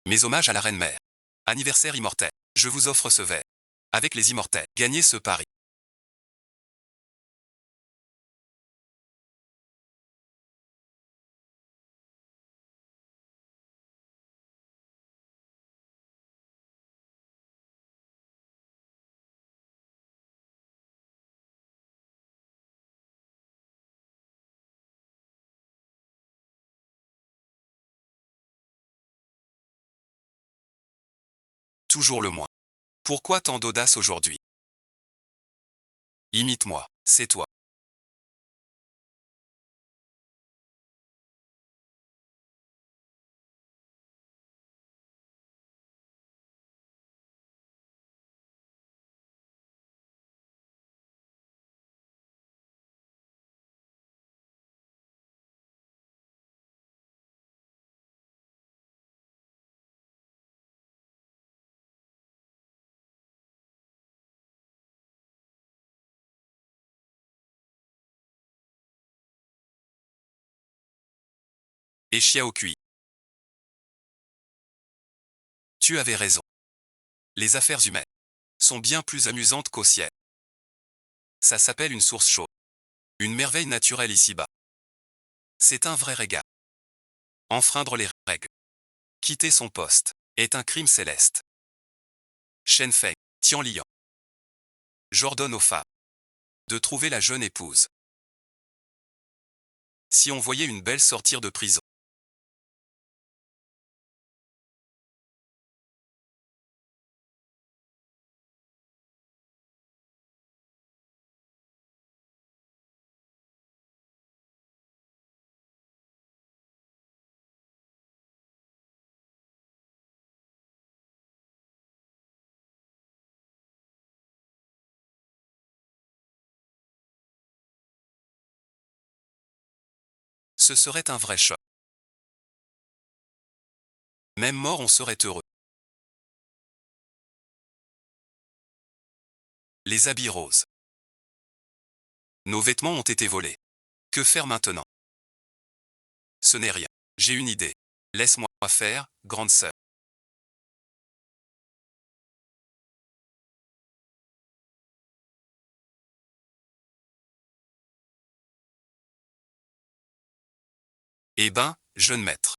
Mes hommages à la reine mère. Anniversaire immortel. Je vous offre ce verre. Avec les immortels, gagnez ce pari. Toujours le moins. Pourquoi tant d'audace aujourd'hui? Imite-moi, c'est toi. Et chia au cuit. Tu avais raison. Les affaires humaines sont bien plus amusantes qu'au ciel. Ça s'appelle une source chaude. Une merveille naturelle ici-bas. C'est un vrai régal. Enfreindre les règles. Quitter son poste est un crime céleste. Shen Fei, Tian Liang. J'ordonne aux femmes de trouver la jeune épouse. Si on voyait une belle sortir de prison, ce serait un vrai choc. Même mort, on serait heureux. Les habits roses. Nos vêtements ont été volés. Que faire maintenant? Ce n'est rien. J'ai une idée. Laisse-moi faire, grande sœur. Eh ben, jeune maître.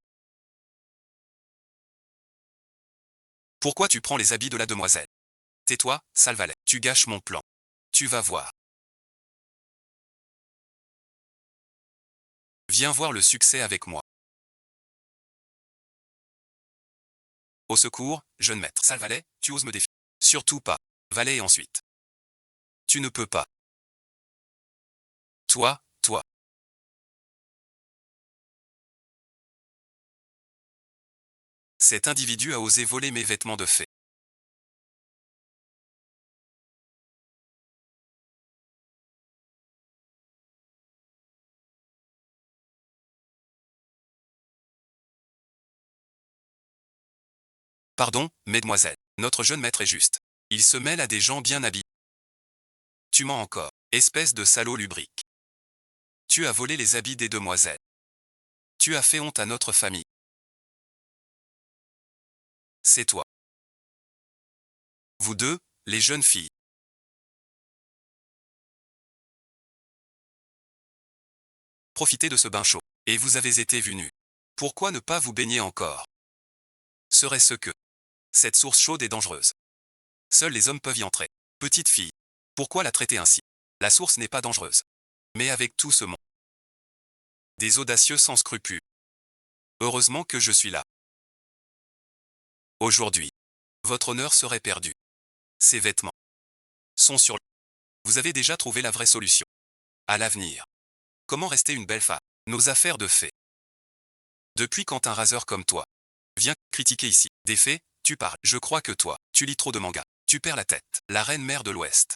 Pourquoi tu prends les habits de la demoiselle? Tais-toi, sale valet. Tu gâches mon plan. Tu vas voir. Viens voir le succès avec moi. Au secours, jeune maître. Sale valet, tu oses me défier? Surtout pas. Valet et ensuite. Tu ne peux pas. Toi. Cet individu a osé voler mes vêtements de fée. Pardon, mesdemoiselles. Notre jeune maître est juste. Il se mêle à des gens bien habillés. Tu mens encore. Espèce de salaud lubrique. Tu as volé les habits des demoiselles. Tu as fait honte à notre famille. C'est toi. Vous deux, les jeunes filles. Profitez de ce bain chaud. Et vous avez été vus nus. Pourquoi ne pas vous baigner encore? Serait-ce que cette source chaude est dangereuse? Seuls les hommes peuvent y entrer. Petite fille. Pourquoi la traiter ainsi? La source n'est pas dangereuse. Mais avec tout ce monde. Des audacieux sans scrupules. Heureusement que je suis là. Aujourd'hui. Votre honneur serait perdu. Ces vêtements sont sur. Vous avez déjà trouvé la vraie solution. À l'avenir. Comment rester une belle femme? Nos affaires de fait. Depuis quand un raseur comme toi vient critiquer ici? Des faits, tu parles. Je crois que toi, tu lis trop de mangas. Tu perds la tête. La reine mère de l'Ouest.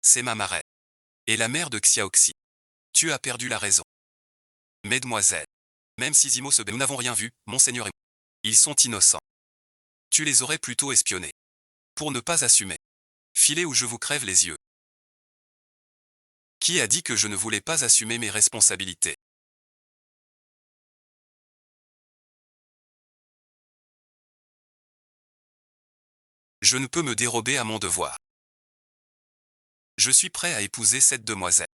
C'est ma marraine. Et la mère de Xiaoxi. Tu as perdu la raison. Mesdemoiselles. Même si Zimo se bat, nous n'avons rien vu, monseigneur et moi. Ils sont innocents. Tu les aurais plutôt espionnés. Pour ne pas assumer. Filez ou je vous crève les yeux. Qui a dit que je ne voulais pas assumer mes responsabilités? Je ne peux me dérober à mon devoir. Je suis prêt à épouser cette demoiselle.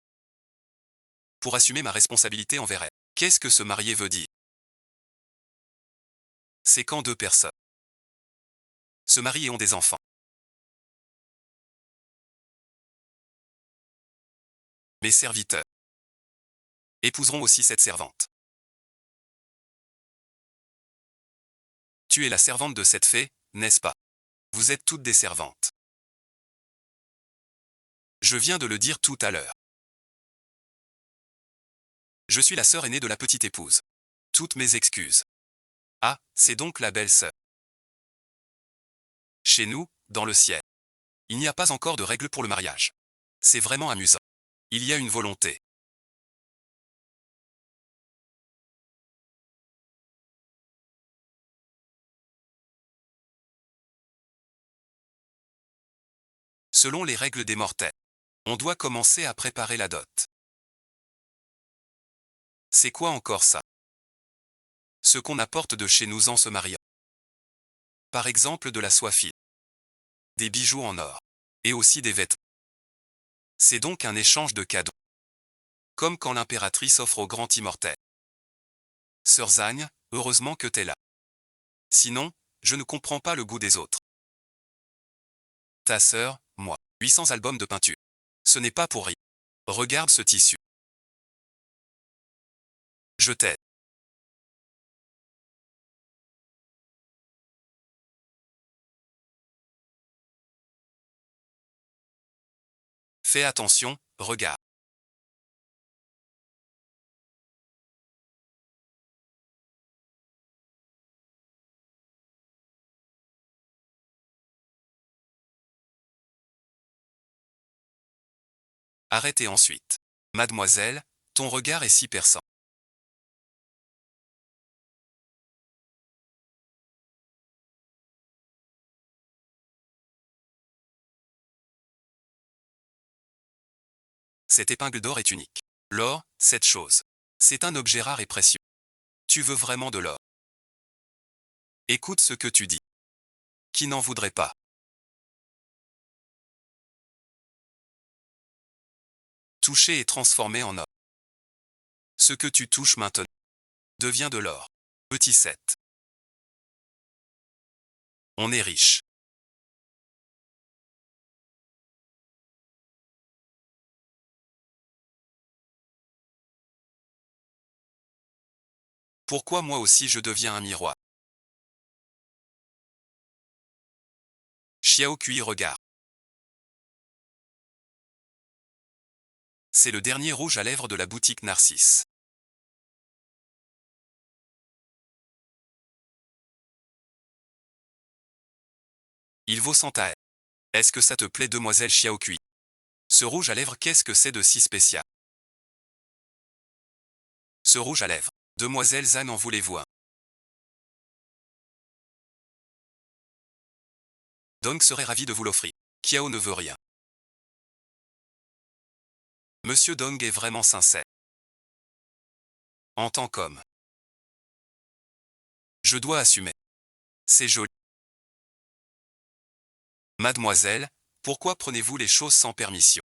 Pour assumer ma responsabilité envers elle. Qu'est-ce que se marier veut dire? C'est quand deux personnes se marient et ont des enfants. Mes serviteurs épouseront aussi cette servante. Tu es la servante de cette fée, n'est-ce pas? Vous êtes toutes des servantes. Je viens de le dire tout à l'heure. Je suis la sœur aînée de la petite épouse. Toutes mes excuses. Ah, c'est donc la belle-sœur. Chez nous, dans le ciel, il n'y a pas encore de règles pour le mariage. C'est vraiment amusant. Il y a une volonté. Selon les règles des mortels, on doit commencer à préparer la dot. C'est quoi encore ça? Ce qu'on apporte de chez nous en se mariant. Par exemple de la soie fine, des bijoux en or, et aussi des vêtements. C'est donc un échange de cadeaux. Comme quand l'impératrice offre au grand immortel. Sœur Zagne, heureusement que t'es là. Sinon, je ne comprends pas le goût des autres. Ta sœur, moi. 800 albums de peinture. Ce n'est pas pour rien. Regarde ce tissu. Je t'aide. Fais attention, regarde. Arrêtez ensuite. Mademoiselle, ton regard est si perçant. Cette épingle d'or est unique. L'or, cette chose. C'est un objet rare et précieux. Tu veux vraiment de l'or. Écoute ce que tu dis. Qui n'en voudrait pas? Toucher et transformer en or. Ce que tu touches maintenant devient de l'or. Petit 7. On est riche. Pourquoi moi aussi je deviens un miroir? Xiao Kui regarde. C'est le dernier rouge à lèvres de la boutique Narcisse. Il vaut 100 AR. Est-ce que ça te plaît, demoiselle Xiao Kui? Ce rouge à lèvres, qu'est-ce que c'est de si spécial? Ce rouge à lèvres. Demoiselle Zan, en voulez-vous un? Dong serait ravi de vous l'offrir. Kiao ne veut rien. Monsieur Dong est vraiment sincère. En tant qu'homme. Je dois assumer. C'est joli. Mademoiselle, pourquoi prenez-vous les choses sans permission?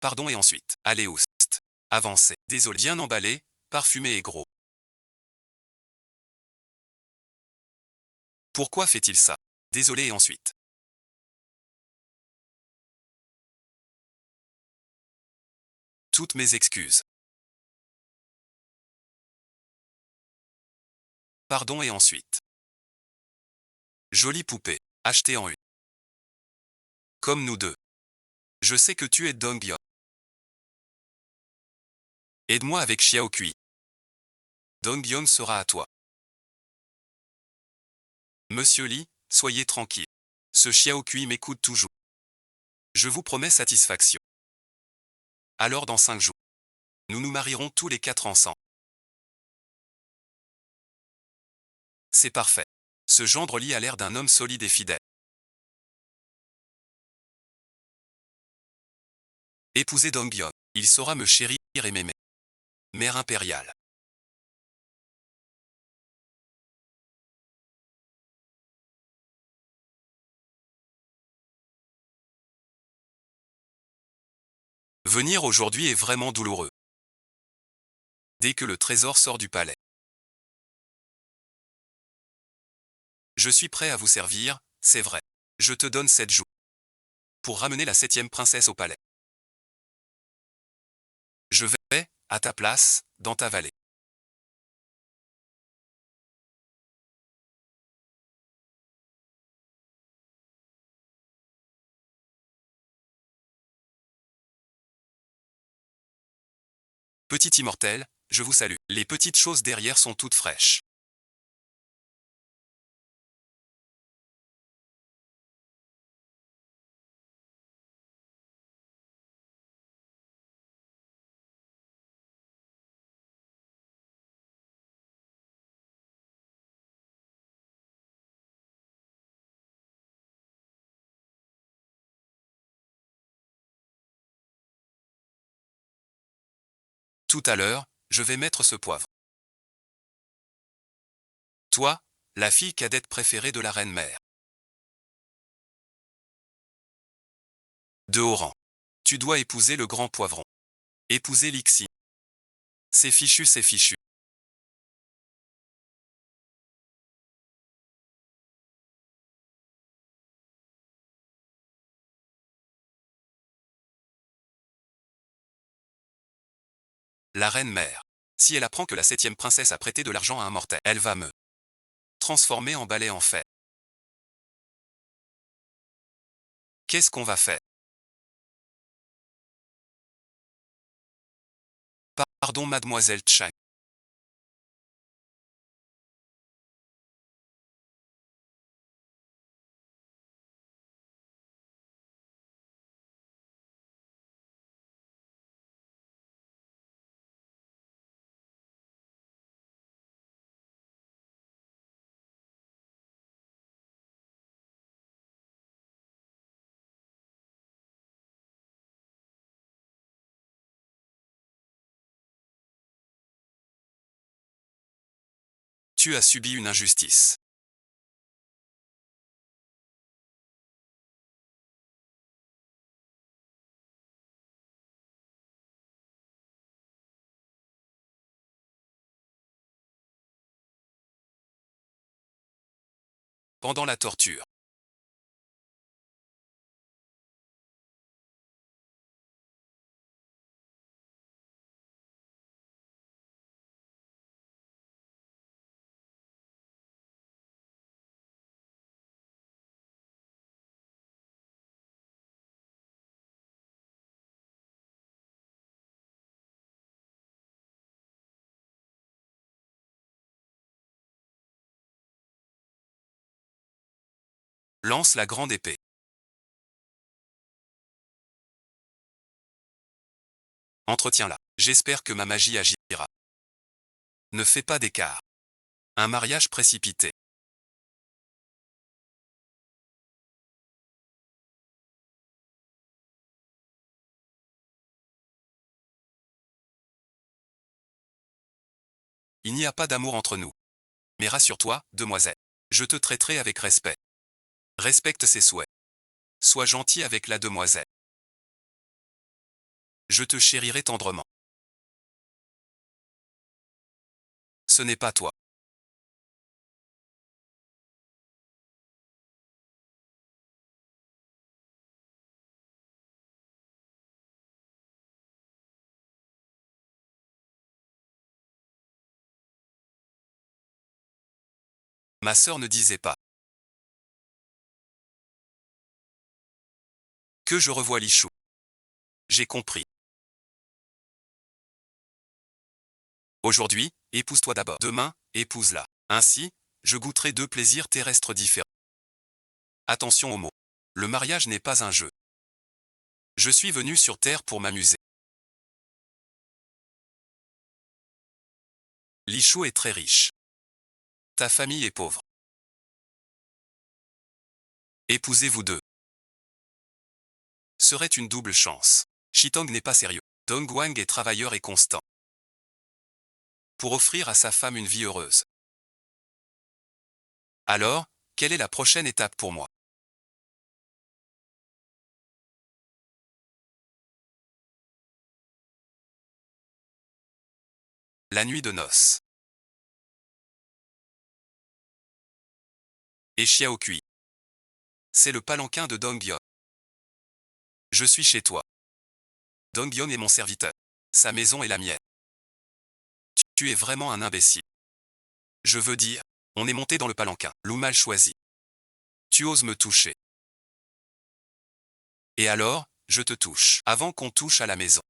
Pardon et ensuite. Allez oust. Avancez. Désolé. Bien emballé, parfumé et gros. Pourquoi fait-il ça? Désolé et ensuite. Toutes mes excuses. Pardon et ensuite. Jolie poupée. Achetée en une. Comme nous deux. Je sais que tu es Dong Yeon. Aide-moi avec Xiao Kui. Dong Yeon sera à toi. Monsieur Lee, soyez tranquille. Ce Xiao Kui m'écoute toujours. Je vous promets satisfaction. Alors dans 5 jours. Nous nous marierons tous les 4 ensemble. C'est parfait. Ce gendre Lee a l'air d'un homme solide et fidèle. Épousez Dong Yeon. Il saura me chérir et m'aimer. Mère impériale. Venir aujourd'hui est vraiment douloureux. Dès que le trésor sort du palais. Je suis prêt à vous servir, c'est vrai. Je te donne 7 jours. Pour ramener la 7e princesse au palais. Je vais, à ta place, dans ta vallée. Petit immortel, je vous salue. Les petites choses derrière sont toutes fraîches. Tout à l'heure, je vais mettre ce poivre. Toi, la fille cadette préférée de la reine-mère. De haut rang. Tu dois épouser le grand poivron. Épouser Lixi. C'est fichu, c'est fichu. La reine-mère. Si elle apprend que la 7e princesse a prêté de l'argent à un mortel, elle va me transformer en balai en fer. Qu'est-ce qu'on va faire? Pardon, mademoiselle Chang. Tu as subi une injustice. Pendant la torture. Lance la grande épée. Entretiens-la. J'espère que ma magie agira. Ne fais pas d'écart. Un mariage précipité. Il n'y a pas d'amour entre nous. Mais rassure-toi, demoiselle. Je te traiterai avec respect. Respecte ses souhaits. Sois gentil avec la demoiselle. Je te chérirai tendrement. Ce n'est pas toi. Ma sœur ne disait pas que je revois Lichou. J'ai compris. Aujourd'hui, épouse-toi d'abord. Demain, épouse-la. Ainsi, je goûterai 2 plaisirs terrestres différents. Attention aux mots. Le mariage n'est pas un jeu. Je suis venu sur Terre pour m'amuser. Lichou est très riche. Ta famille est pauvre. Épousez-vous deux. Serait une double chance. Shitong n'est pas sérieux. Dongguang est travailleur et constant. Pour offrir à sa femme une vie heureuse. Alors, quelle est la prochaine étape pour moi? La nuit de noces. Et Xiao Kui. C'est le palanquin de Dongyeon. Je suis chez toi. Dongyeon est mon serviteur. Sa maison est la mienne. Tu es vraiment un imbécile. Je veux dire, on est monté dans le palanquin. Loup mal choisi. Tu oses me toucher. Et alors, je te touche. Avant qu'on touche à la maison.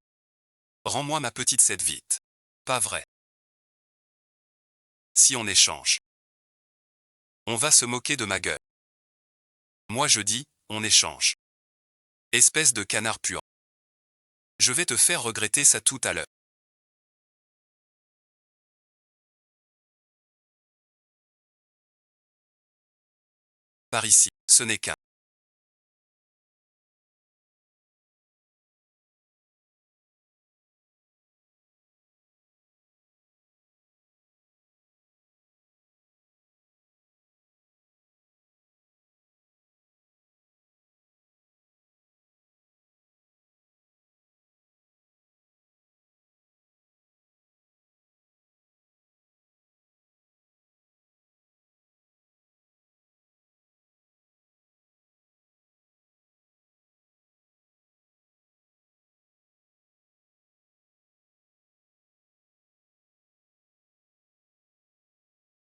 Rends-moi ma petite cette vite. Pas vrai. Si on échange. On va se moquer de ma gueule. Moi je dis, on échange. Espèce de canard puant. Je vais te faire regretter ça tout à l'heure. Par ici, ce n'est qu'un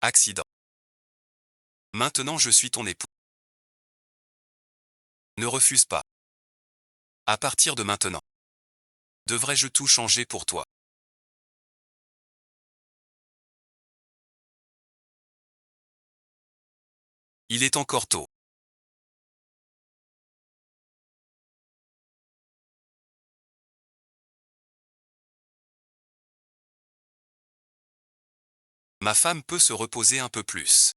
accident. Maintenant je suis ton époux. Ne refuse pas. À partir de maintenant. Devrais-je tout changer pour toi? Il est encore tôt. Ma femme peut se reposer un peu plus.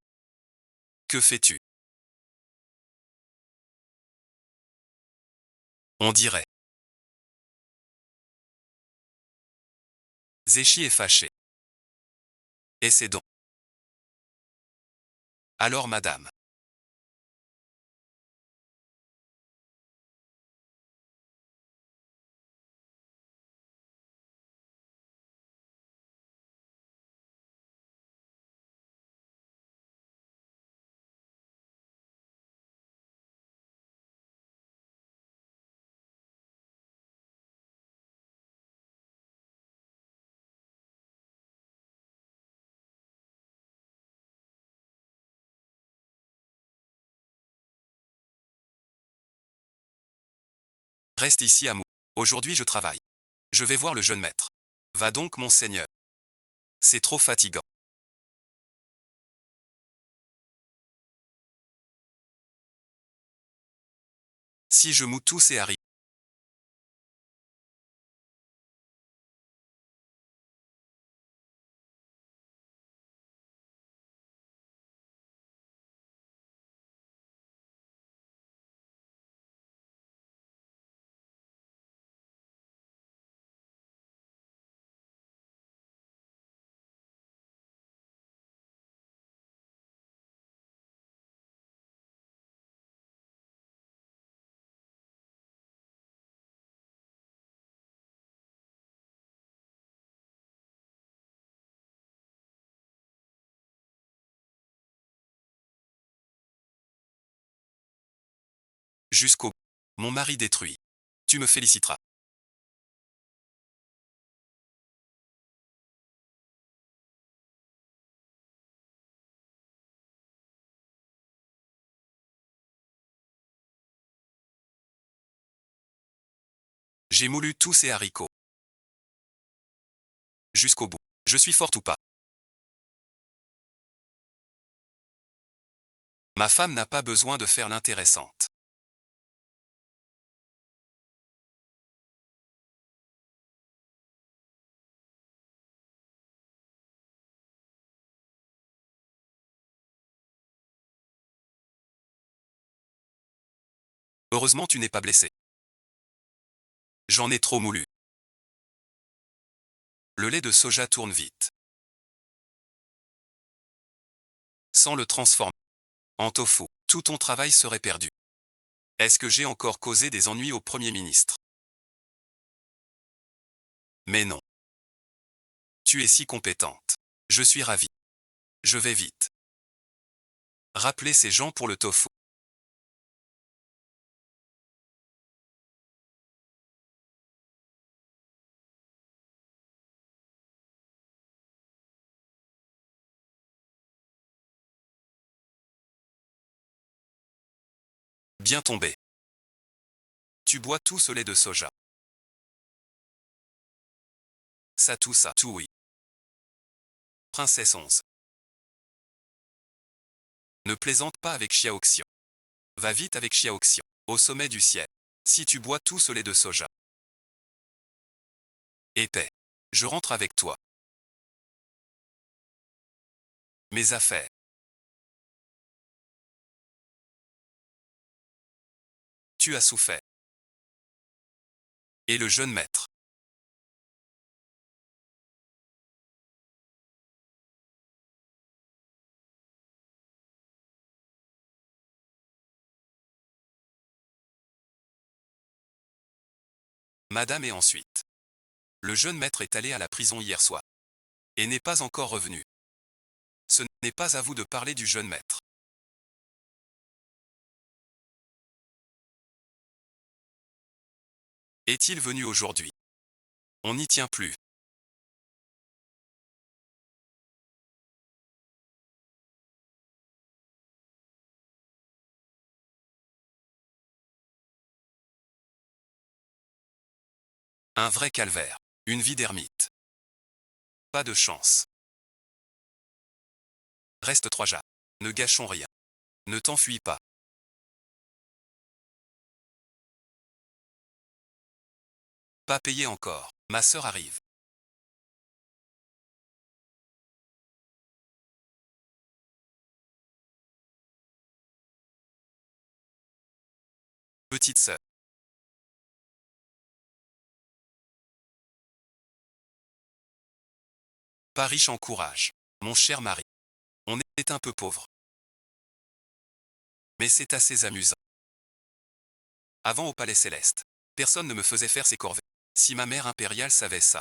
Que fais-tu? On dirait. Zéchi est fâché. Et c'est donc. Alors madame. Reste ici à moi. Aujourd'hui je travaille. Je vais voir le jeune maître. Va donc monseigneur. C'est trop fatigant. Si je mous tous ces haricots. Jusqu'au bout. Mon mari détruit. Tu me féliciteras. J'ai moulu tous ces haricots. Jusqu'au bout. Je suis forte ou pas? Ma femme n'a pas besoin de faire l'intéressante. Heureusement tu n'es pas blessé. J'en ai trop moulu. Le lait de soja tourne vite. Sans le transformer en tofu, tout ton travail serait perdu. Est-ce que j'ai encore causé des ennuis au Premier ministre? Mais non. Tu es si compétente. Je suis ravi. Je vais vite. Rappelez ces gens pour le tofu. Bien tombé. Tu bois tout ce lait de soja. Ça tout oui. Princesse 11. Ne plaisante pas avec Xiaoxian. Va vite avec Xiaoxian. Au sommet du ciel. Si tu bois tout ce lait de soja. Épais. Je rentre avec toi. Mes affaires. Tu as souffert. Et le jeune maître. Madame et ensuite. Le jeune maître est allé à la prison hier soir. Et n'est pas encore revenu. Ce n'est pas à vous de parler du jeune maître. Est-il venu aujourd'hui? On n'y tient plus. Un vrai calvaire. Une vie d'ermite. Pas de chance. Reste 3 jas. Ne gâchons rien. Ne t'enfuis pas. Pas payé encore. Ma sœur arrive. Petite sœur. Pas riche en courage. Mon cher mari. On est un peu pauvre. Mais c'est assez amusant. Avant au Palais Céleste. Personne ne me faisait faire ces corvées. Si ma mère impériale savait ça.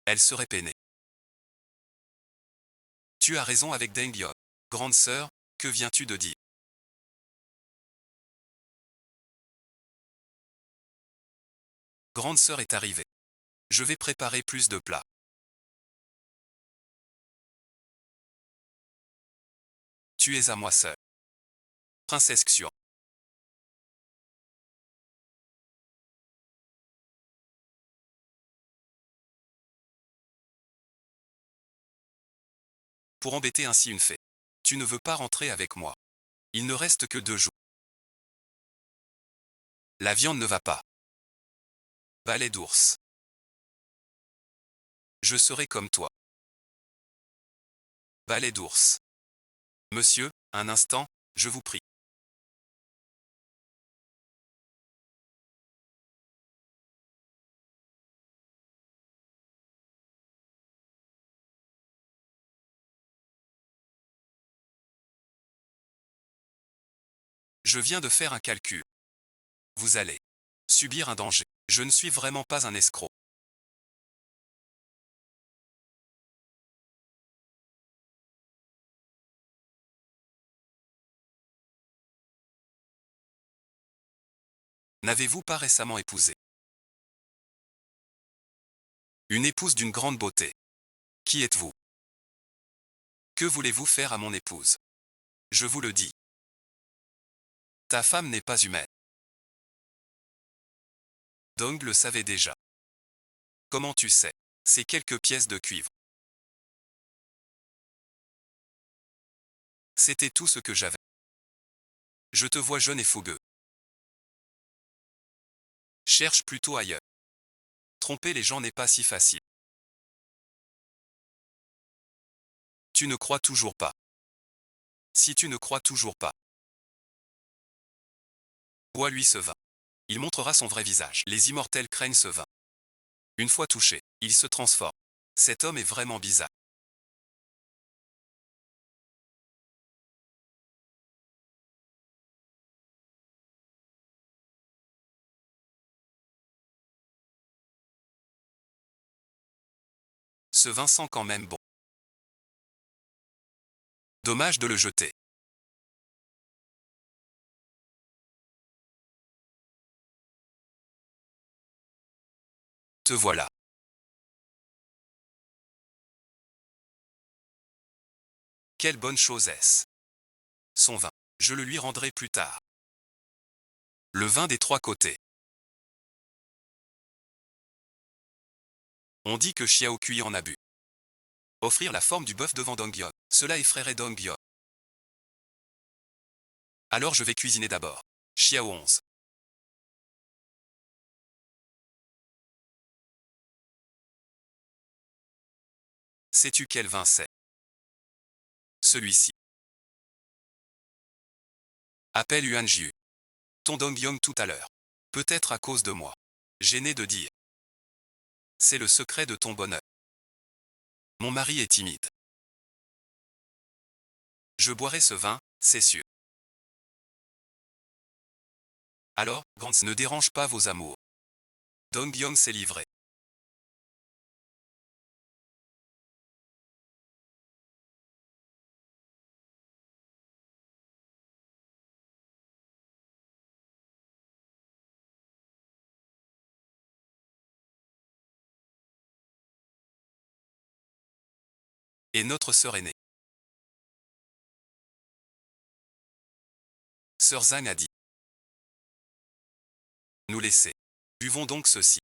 Elle serait peinée. Tu as raison avec Deng Liao. Grande sœur, que viens-tu de dire? Grande sœur est arrivée. Je vais préparer plus de plats. Tu es à moi seule. Princesse Xian. Pour embêter ainsi une fée. Tu ne veux pas rentrer avec moi. Il ne reste que 2 jours. La viande ne va pas. Balai d'ours. Je serai comme toi. Balai d'ours. Monsieur, un instant, je vous prie. Je viens de faire un calcul. Vous allez subir un danger. Je ne suis vraiment pas un escroc. N'avez-vous pas récemment épousé une épouse d'une grande beauté? Qui êtes-vous? Que voulez-vous faire à mon épouse? Je vous le dis. Ta femme n'est pas humaine. Dong le savait déjà. Comment tu sais? C'est quelques pièces de cuivre. C'était tout ce que j'avais. Je te vois jeune et fougueux. Cherche plutôt ailleurs. Tromper les gens n'est pas si facile. Tu ne crois toujours pas. Si tu ne crois toujours pas, bois-lui ce vin. Il montrera son vrai visage. Les immortels craignent ce vin. Une fois touché, il se transforme. Cet homme est vraiment bizarre. Ce vin sent quand même bon. Dommage de le jeter. Te voilà. Quelle bonne chose est-ce. Son vin. Je le lui rendrai plus tard. Le vin des trois côtés. On dit que Xiao Kui en a bu. Offrir la forme du bœuf devant Dong Yon. Cela effraierait Dong Yon. Alors je vais cuisiner d'abord. Xiao 11. Sais-tu quel vin c'est? Celui-ci. Appelle Yuan Jiu. Ton Dong Yong tout à l'heure. Peut-être à cause de moi. Gêné de dire. C'est le secret de ton bonheur. Mon mari est timide. Je boirai ce vin, c'est sûr. Alors, Gantz ne dérange pas vos amours. Dong Yong s'est livré. Et notre sœur aînée. Sœur Zhang a dit. Nous laisser. Buvons donc ceci.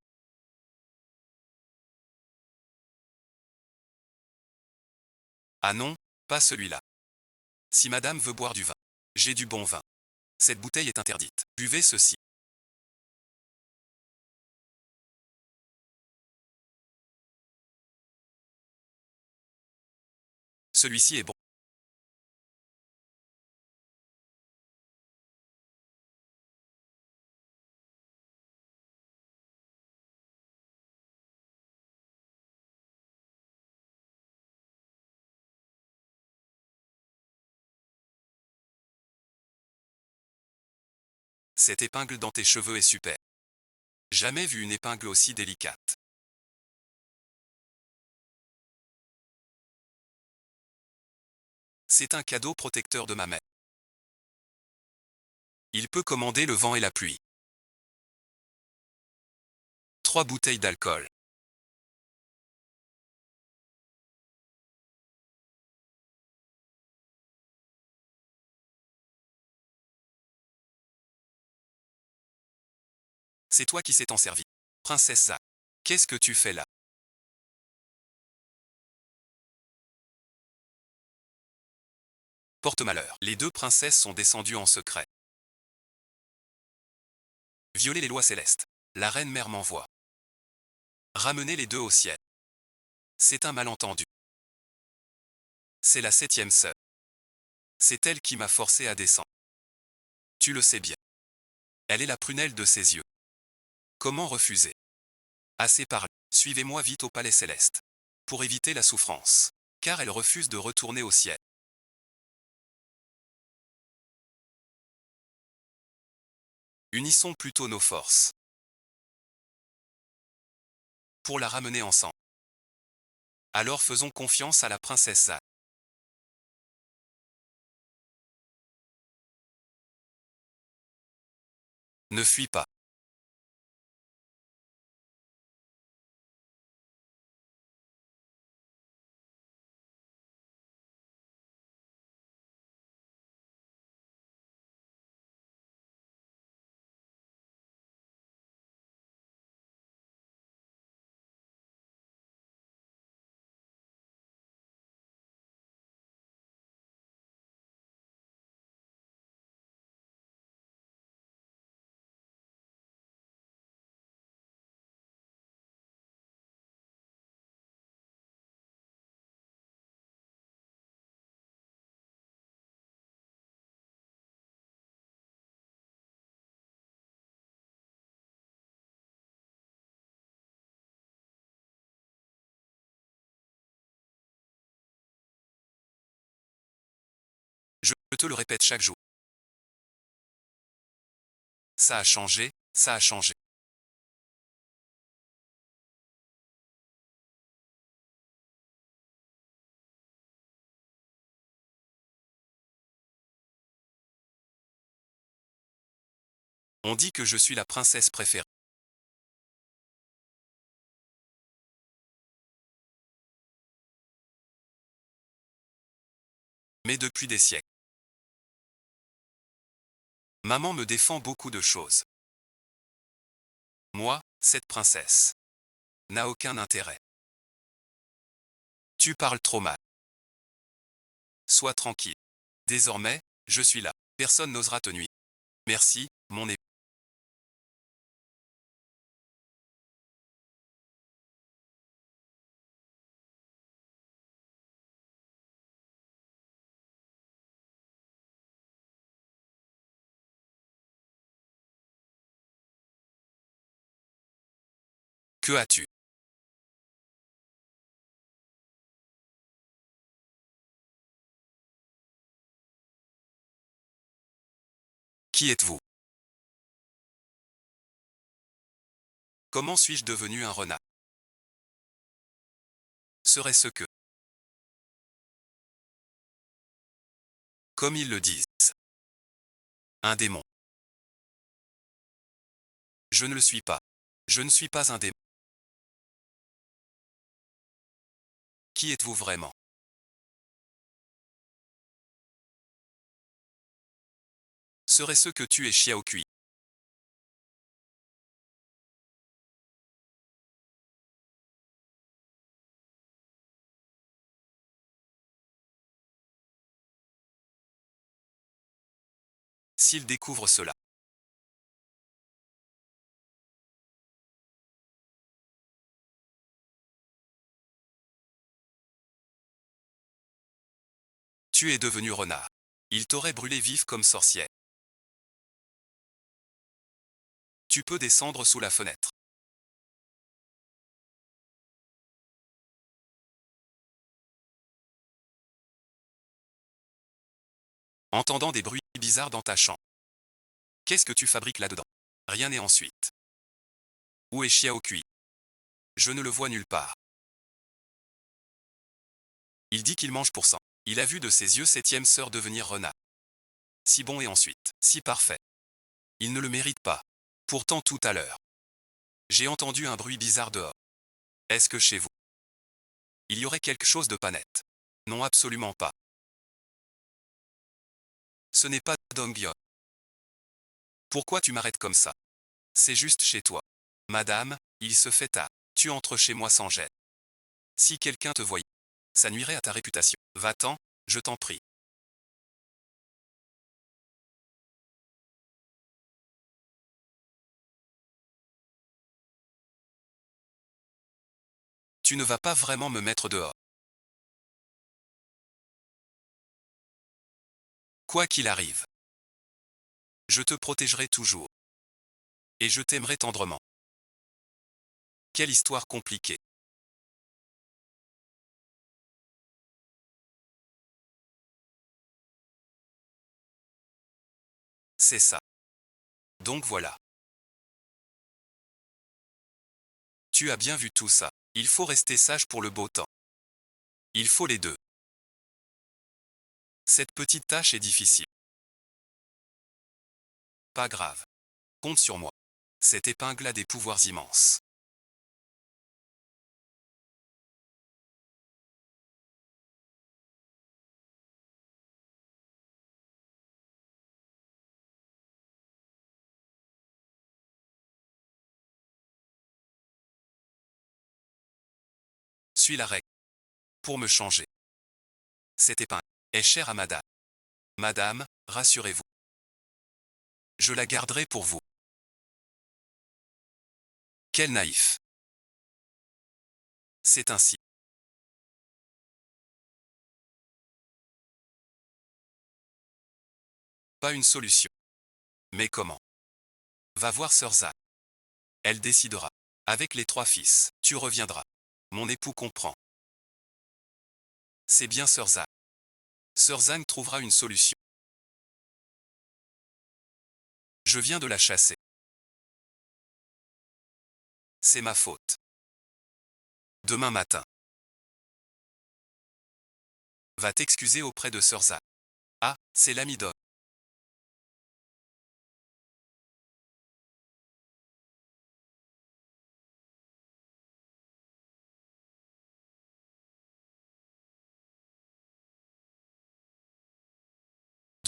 Ah non, pas celui-là. Si madame veut boire du vin. J'ai du bon vin. Cette bouteille est interdite. Buvez ceci. Celui-ci est bon. Cette épingle dans tes cheveux est super. Jamais vu une épingle aussi délicate. C'est un cadeau protecteur de ma mère. Il peut commander le vent et la pluie. 3 bouteilles d'alcool. C'est toi qui sais t'en servir. Princesse Za. Qu'est-ce que tu fais là? Porte-malheur. Les deux princesses sont descendues en secret. Violer les lois célestes. La reine mère m'envoie. Ramener les deux au ciel. C'est un malentendu. C'est la 7e sœur. C'est elle qui m'a forcé à descendre. Tu le sais bien. Elle est la prunelle de ses yeux. Comment refuser? Assez parlé. Suivez-moi vite au palais céleste. Pour éviter la souffrance. Car elle refuse de retourner au ciel. Unissons plutôt nos forces. Pour la ramener ensemble. Alors faisons confiance à la princesse Za. Ne fuis pas. Je te le répète chaque jour. Ça a changé, ça a changé. On dit que je suis la princesse préférée. Mais depuis des siècles. Maman me défend beaucoup de choses. Moi, cette princesse, n'a aucun intérêt. Tu parles trop mal. Sois tranquille. Désormais, je suis là. Personne n'osera te nuire. Merci, mon époux. Que as-tu? Qui êtes-vous? Comment suis-je devenu un renard? Serait-ce que, comme ils le disent, un démon? Je ne le suis pas. Je ne suis pas un démon. Qui êtes-vous vraiment? Serait-ce que tu es Xiao Kui? S'il découvre cela, tu es devenu renard. Il t'aurait brûlé vif comme sorcière. Tu peux descendre sous la fenêtre. Entendant des bruits bizarres dans ta chambre. Qu'est-ce que tu fabriques là-dedans? Rien et ensuite. Où est Xiao Kui? Je ne le vois nulle part. Il dit qu'il mange pour sang. Il a vu de ses yeux septième sœur devenir renard. Si bon et ensuite, si parfait. Il ne le mérite pas. Pourtant tout à l'heure, j'ai entendu un bruit bizarre dehors. Est-ce que chez vous, il y aurait quelque chose de pas net? Non, absolument pas. Ce n'est pas Dong Gyeon. Pourquoi tu m'arrêtes comme ça? C'est juste chez toi. Madame, il se fait tard. Tu entres chez moi sans gêne. Si quelqu'un te voyait, ça nuirait à ta réputation. Va-t'en, je t'en prie. Tu ne vas pas vraiment me mettre dehors. Quoi qu'il arrive, je te protégerai toujours. Et je t'aimerai tendrement. Quelle histoire compliquée. C'est ça. Donc voilà. Tu as bien vu tout ça. Il faut rester sage pour le beau temps. Il faut les deux. Cette petite tâche est difficile. Pas grave. Compte sur moi. Cette épingle a des pouvoirs immenses. Suis la règle. Pour me changer. Cette épingle est chère à madame. Madame, rassurez-vous. Je la garderai pour vous. Quel naïf. C'est ainsi. Pas une solution. Mais comment? Va voir Sœur Zhang. Elle décidera. Avec les trois fils, tu reviendras. Mon époux comprend. C'est bien Sœur Zhang. Sœur Zhang trouvera une solution. Je viens de la chasser. C'est ma faute. Demain matin. Va t'excuser auprès de Sœur Zhang. Ah, c'est l'ami d'O.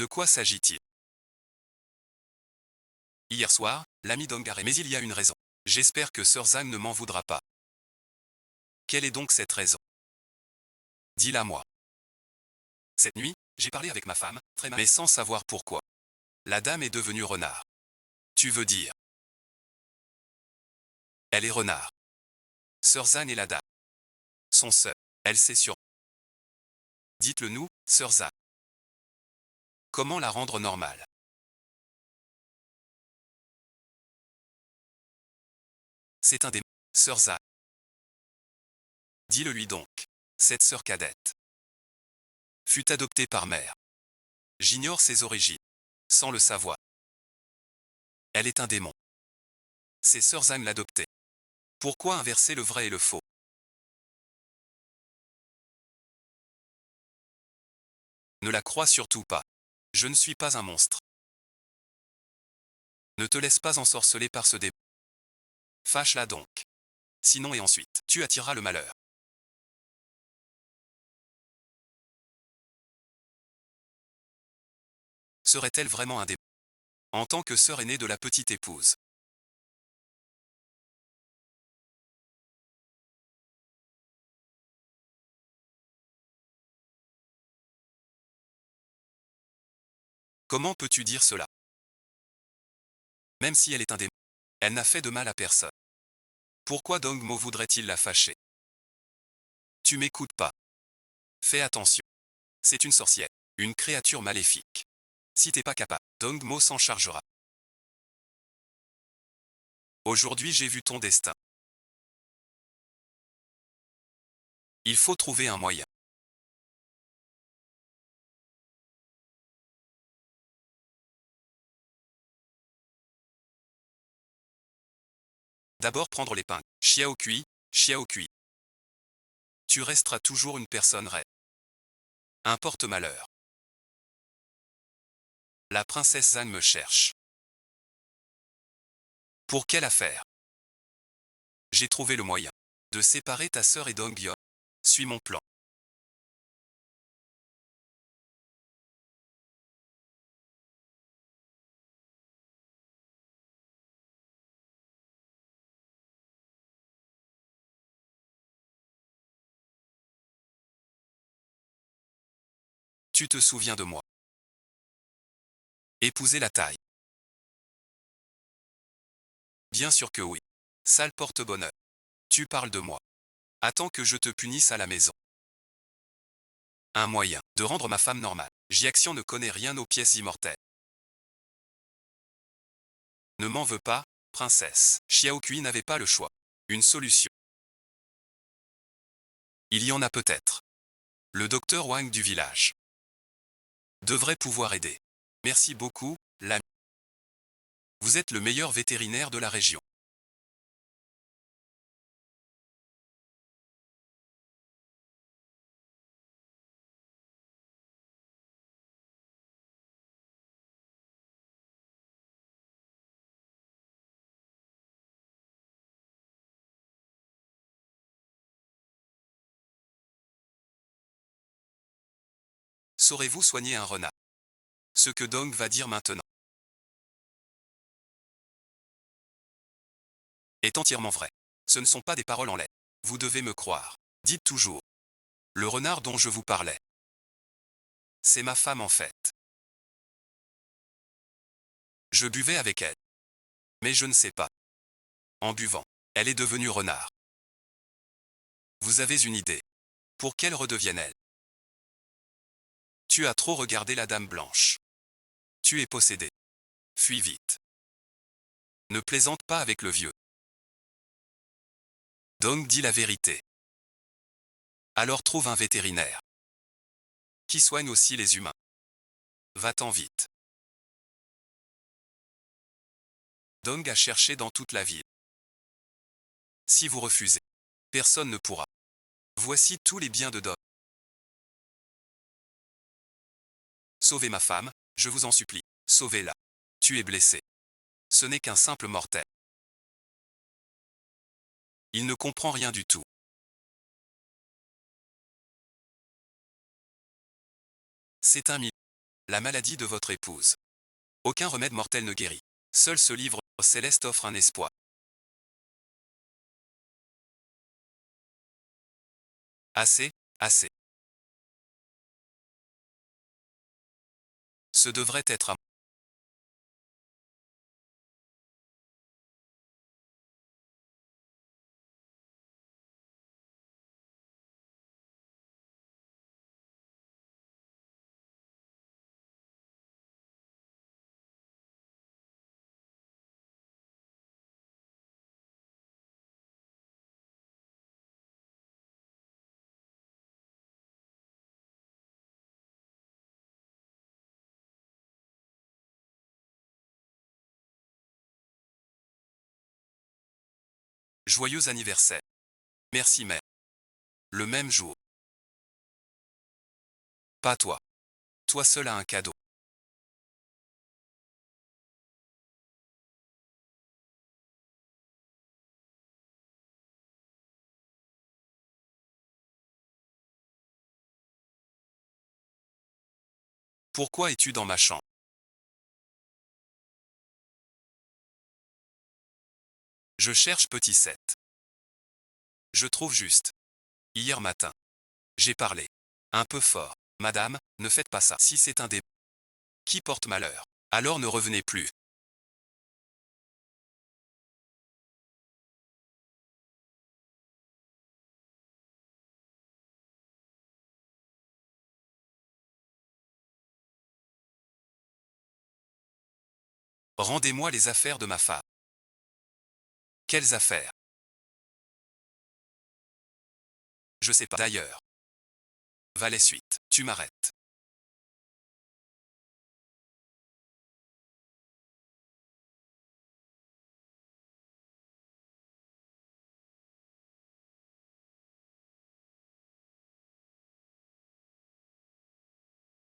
De quoi s'agit-il? Hier soir, l'ami Dong a mais il y a une raison. J'espère que Sir Zhang ne m'en voudra pas. Quelle est donc cette raison? Dis-la moi. Cette nuit, j'ai parlé avec ma femme, très mal, mais sans savoir pourquoi. La dame est devenue renard. Tu veux dire? Elle est renard. Sir Zhang et la dame sont seuls. Elle sait sur. Dites-le nous, Sir Zhang. Comment la rendre normale? C'est un démon. Sir Zhang. Dis-le lui donc. Cette sœur cadette fut adoptée par mère. J'ignore ses origines. Sans le savoir. Elle est un démon. C'est Sir Zhang l'adoptée. Pourquoi inverser le vrai et le faux? Ne la crois surtout pas. Je ne suis pas un monstre. Ne te laisse pas ensorceler par ce démon. Fâche-la donc. Sinon et ensuite, tu attireras le malheur. Serait-elle vraiment un démon? En tant que sœur aînée de la petite épouse. Comment peux-tu dire cela? Même si elle est un démon, elle n'a fait de mal à personne. Pourquoi Dong Mo voudrait-il la fâcher? Tu m'écoutes pas. Fais attention. C'est une sorcière, une créature maléfique. Si t'es pas capable, Dong Mo s'en chargera. Aujourd'hui j'ai vu ton destin. Il faut trouver un moyen. D'abord prendre l'épingle. Xiao Kui, Xiao Kui. Tu resteras toujours une personne raide. Un porte-malheur. La princesse Zhang me cherche. Pour quelle affaire? J'ai trouvé le moyen de séparer ta sœur et Dong Yon. Suis mon plan. Tu te souviens de moi. Épouser la taille. Bien sûr que oui. Sale porte-bonheur. Tu parles de moi. Attends que je te punisse à la maison. Un moyen de rendre ma femme normale. Jiaxian ne connaît rien aux pièces immortelles. Ne m'en veux pas, princesse. Xiao Kui n'avait pas le choix. Une solution. Il y en a peut-être. Le docteur Wang du village devrait pouvoir aider. Merci beaucoup, l'ami. Vous êtes le meilleur vétérinaire de la région. Saurez-vous soigner un renard? Ce que Dong va dire maintenant est entièrement vrai. Ce ne sont pas des paroles en l'air. Vous devez me croire. Dites toujours. Le renard dont je vous parlais. C'est ma femme en fait. Je buvais avec elle. Mais je ne sais pas. En buvant, elle est devenue renard. Vous avez une idée? Pour qu'elle redevienne elle? Tu as trop regardé la dame blanche. Tu es possédé. Fuis vite. Ne plaisante pas avec le vieux. Dong dit la vérité. Alors trouve un vétérinaire. Qui soigne aussi les humains. Va-t'en vite. Dong a cherché dans toute la ville. Si vous refusez, personne ne pourra. Voici tous les biens de Dong. Sauvez ma femme, je vous en supplie. Sauvez-la. Tu es blessé. Ce n'est qu'un simple mortel. Il ne comprend rien du tout. C'est un mythe. La maladie de votre épouse. Aucun remède mortel ne guérit. Seul ce livre céleste offre un espoir. Assez, assez. Ce devrait être à moi. Joyeux anniversaire. Merci mère. Le même jour. Pas toi. Toi seul as un cadeau. Pourquoi es-tu dans ma chambre? Je cherche petit 7. Je trouve juste. Hier matin. J'ai parlé. Un peu fort. Madame, ne faites pas ça. Si c'est un démon qui porte malheur, alors ne revenez plus. Rendez-moi les affaires de ma femme. Quelles affaires? Je sais pas. D'ailleurs. Valet suite. Tu m'arrêtes.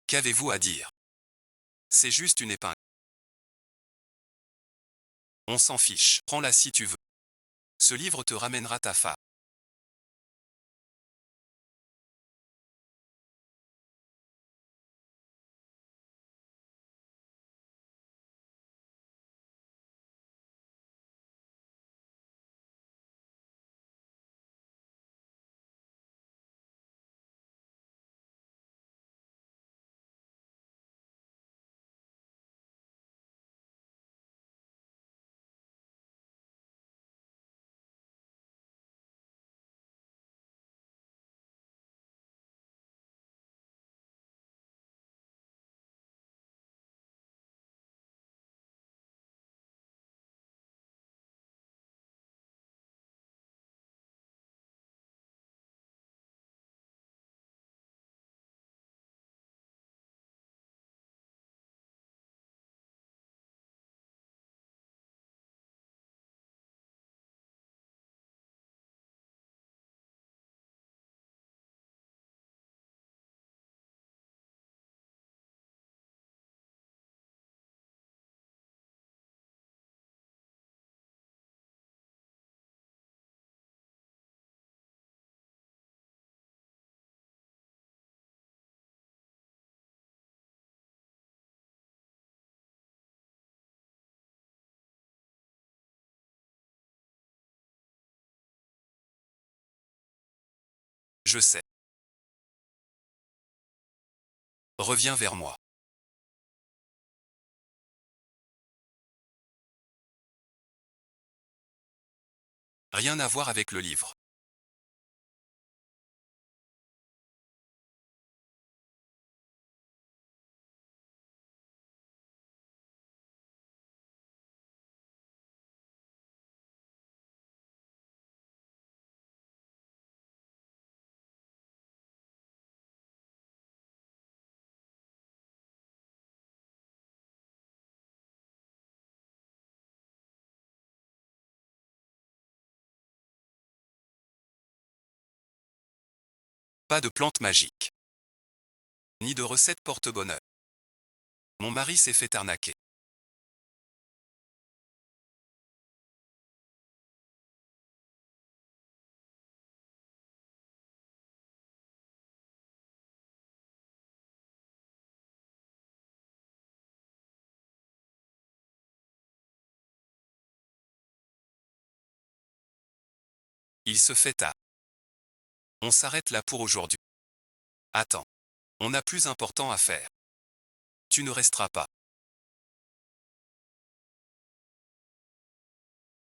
Qu'avez-vous à dire? C'est juste une épingle. On s'en fiche. Prends-la si tu veux. Ce livre te ramènera ta femme. Je sais. Reviens vers moi. Rien à voir avec le livre. Pas de plante magique. Ni de recette porte-bonheur. Mon mari s'est fait arnaquer. Il se fait tard. On s'arrête là pour aujourd'hui. Attends. On a plus important à faire. Tu ne resteras pas.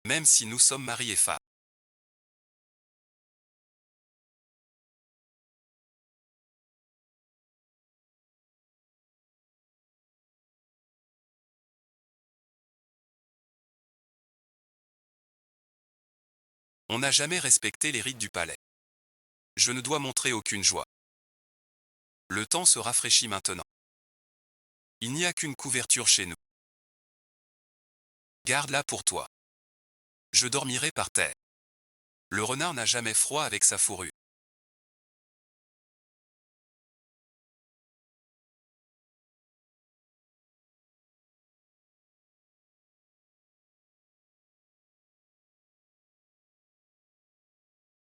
Même si nous sommes mari et femme. On n'a jamais respecté les rites du palais. Je ne dois montrer aucune joie. Le temps se rafraîchit maintenant. Il n'y a qu'une couverture chez nous. Garde-la pour toi. Je dormirai par terre. Le renard n'a jamais froid avec sa fourrure.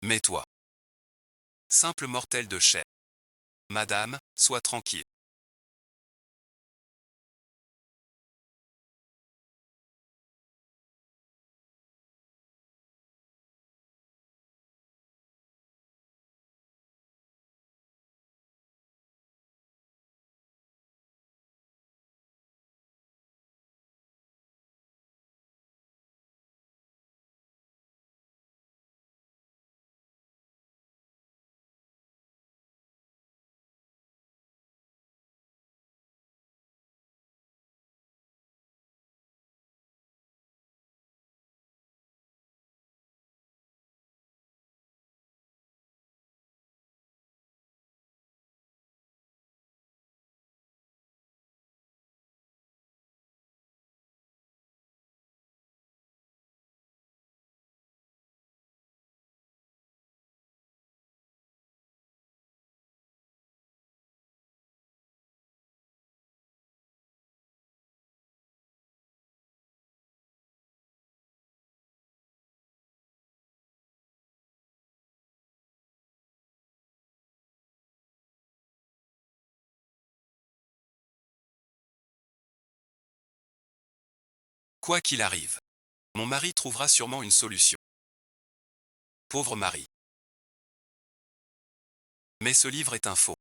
Mais toi, simple mortel de chair. Madame, sois tranquille. Quoi qu'il arrive, mon mari trouvera sûrement une solution. Pauvre mari. Mais ce livre est un faux.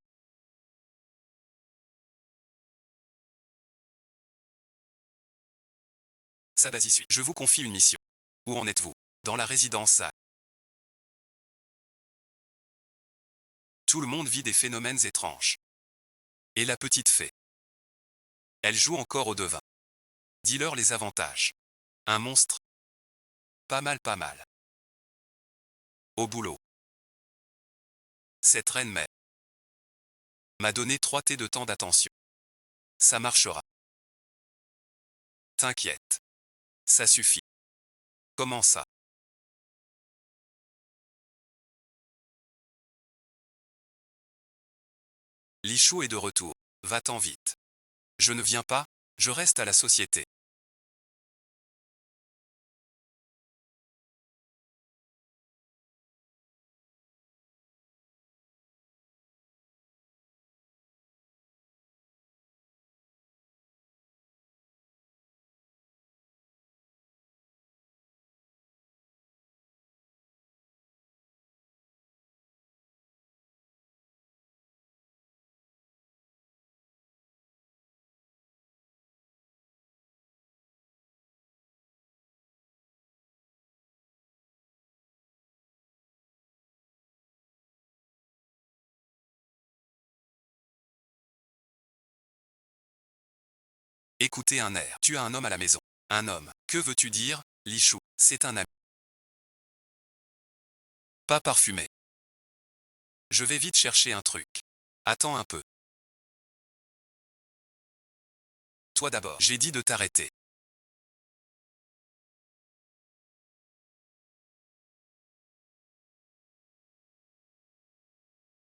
Sadasi suit. Je vous confie une mission. Où en êtes-vous? Dans la résidence A. Tout le monde vit des phénomènes étranges. Et la petite fée. Elle joue encore au devin. Dis-leur les avantages. Un monstre. Pas mal, pas mal. Au boulot. Cette reine-mère m'a donné 3 thés de temps d'attention. Ça marchera. T'inquiète. Ça suffit. Comment ça? Lichou est de retour. Va-t'en vite. Je ne viens pas, je reste à la société. Écoutez un air. Tu as un homme à la maison. Un homme. Que veux-tu dire, Lichou? C'est un ami. Pas parfumé. Je vais vite chercher un truc. Attends un peu. Toi d'abord. J'ai dit de t'arrêter.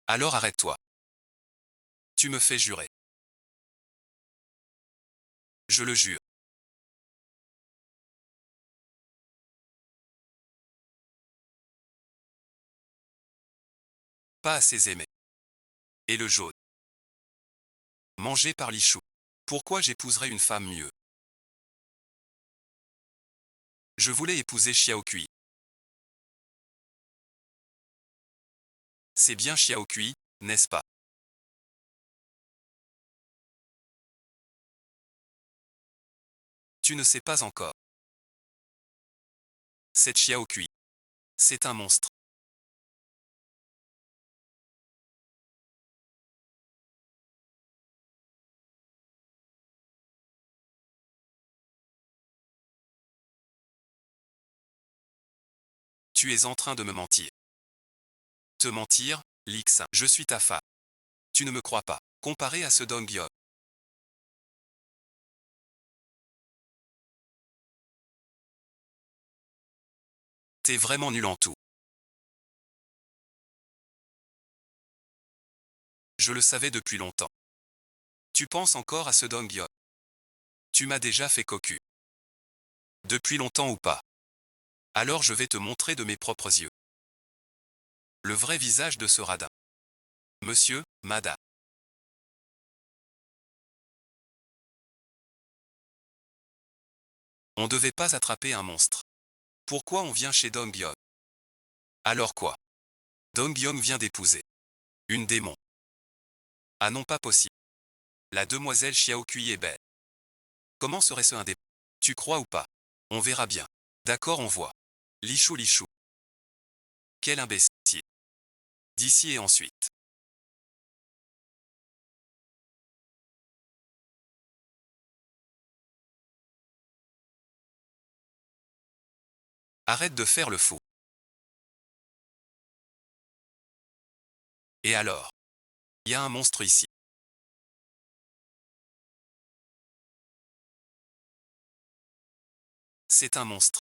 Alors arrête-toi. Tu me fais jurer. Je le jure. Pas assez aimé. Et le jaune. Mangé par Lichou. Pourquoi j'épouserais une femme mieux? Je voulais épouser Xiao Kui. C'est bien Xiaokui, n'est-ce pas? Tu ne sais pas encore. C'est Xiaokui. C'est un monstre. Tu es en train de me mentir. Te mentir, Lix, je suis ta femme. Tu ne me crois pas. Comparé à ce Dongyo, t'es vraiment nul en tout. Je le savais depuis longtemps. Tu penses encore à ce Dongyo. Tu m'as déjà fait cocu. Depuis longtemps ou pas. Alors je vais te montrer de mes propres yeux. Le vrai visage de ce radin. Monsieur, madame. On devait pas attraper un monstre. Pourquoi on vient chez Dongyo? Alors quoi? Dongyo vient d'épouser une démon. Ah non, pas possible. La demoiselle Xiaokui est belle. Comment serait-ce un démon? Tu crois ou pas? On verra bien. D'accord, on voit. Lichou lichou. Quel imbécile. D'ici et ensuite. Arrête de faire le fou. Et alors? Il y a un monstre ici. C'est un monstre.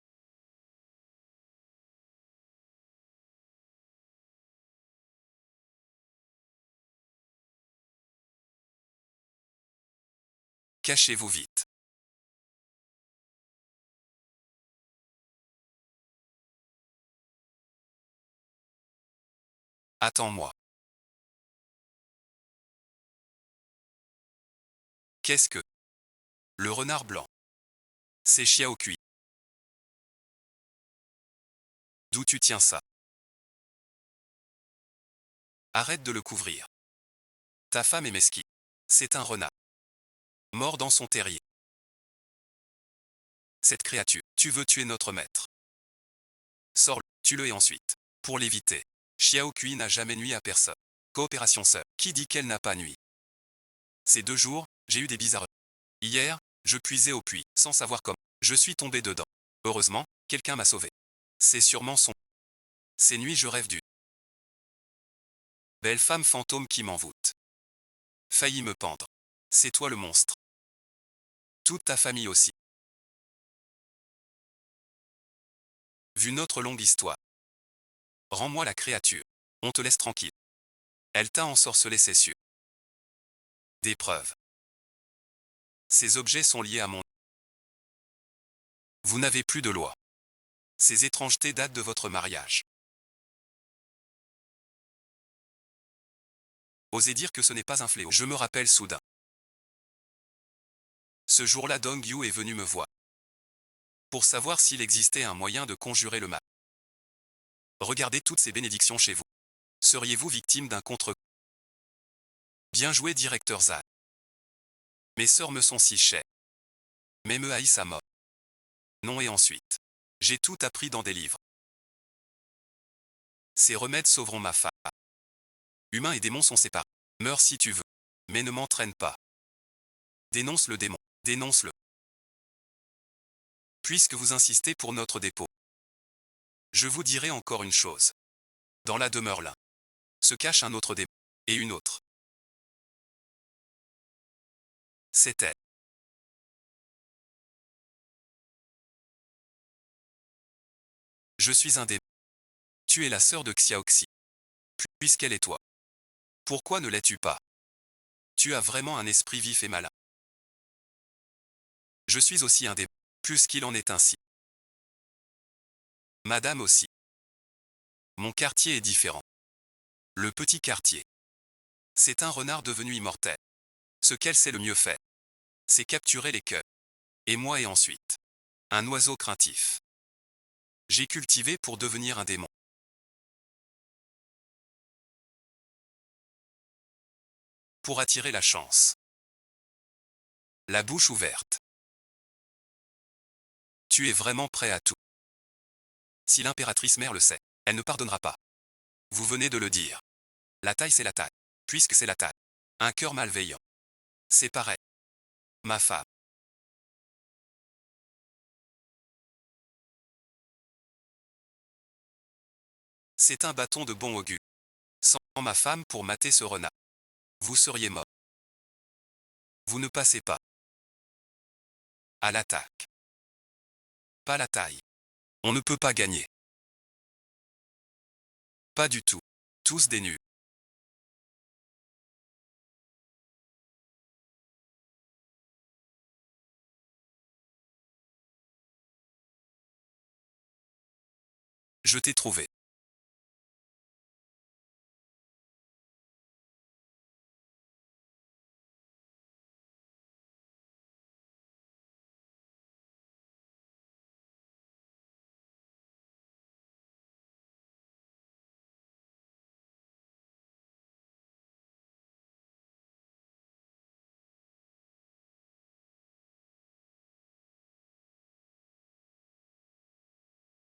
Cachez-vous vite. Attends-moi. Qu'est-ce que? Le renard blanc. C'est Xiaokui. D'où tu tiens ça? Arrête de le couvrir. Ta femme est mesquine. C'est un renard. Mort dans son terrier. Cette créature, tu veux tuer notre maître. Sors-le, tue-le et ensuite. Pour l'éviter. Xiaokui n'a jamais nui à personne. Coopération seule. Qui dit qu'elle n'a pas nui? Ces 2 jours, j'ai eu des bizarres. Hier, je puisais au puits, sans savoir comment. Je suis tombé dedans. Heureusement, quelqu'un m'a sauvé. C'est sûrement son. Ces nuits je rêve d'une belle femme fantôme qui m'envoûte. Failli me pendre. C'est toi le monstre. Toute ta famille aussi. Vu notre longue histoire. Rends-moi la créature. On te laisse tranquille. Elle t'a ensorcelé, c'est sûr. Des preuves. Ces objets sont liés à mon. Vous n'avez plus de loi. Ces étrangetés datent de votre mariage. Osez dire que ce n'est pas un fléau. Je me rappelle soudain. Ce jour-là, Dong Yu est venu me voir. Pour savoir s'il existait un moyen de conjurer le mal. Regardez toutes ces bénédictions chez vous. Seriez-vous victime d'un contre. Bien joué, directeur Zan. Mes sœurs me sont si chères. Mais me haïssent à mort. Non, et ensuite. J'ai tout appris dans des livres. Ces remèdes sauveront ma femme. Humains et démons sont séparés. Meurs si tu veux. Mais ne m'entraîne pas. Dénonce le démon. Dénonce-le. Puisque vous insistez pour notre dépôt. Je vous dirai encore une chose. Dans la demeure là, se cache un autre démon. Et une autre. C'est elle. Je suis un démon. Tu es la sœur de Xiaoxi. Puisqu'elle est toi. Pourquoi ne l'es-tu pas? Tu as vraiment un esprit vif et malin. Je suis aussi un démon. Plus qu'il en est ainsi. Madame aussi. Mon quartier est différent. Le petit quartier. C'est un renard devenu immortel. Ce qu'elle sait le mieux faire. C'est capturer les cœurs. Et moi et ensuite. Un oiseau craintif. J'ai cultivé pour devenir un démon. pour attirer la chance. La bouche ouverte. Tu es vraiment prêt à tout. Si l'impératrice mère le sait, elle ne pardonnera pas. Vous venez de le dire. La taille c'est la taille. Puisque c'est la taille. Un cœur malveillant. C'est pareil. Ma femme. C'est un bâton de bon augure. Sans ma femme pour mater ce renard. Vous seriez mort. Vous ne passez pas. À l'attaque. Pas la taille. On ne peut pas gagner. Pas du tout. Tous des nuls. Je t'ai trouvé.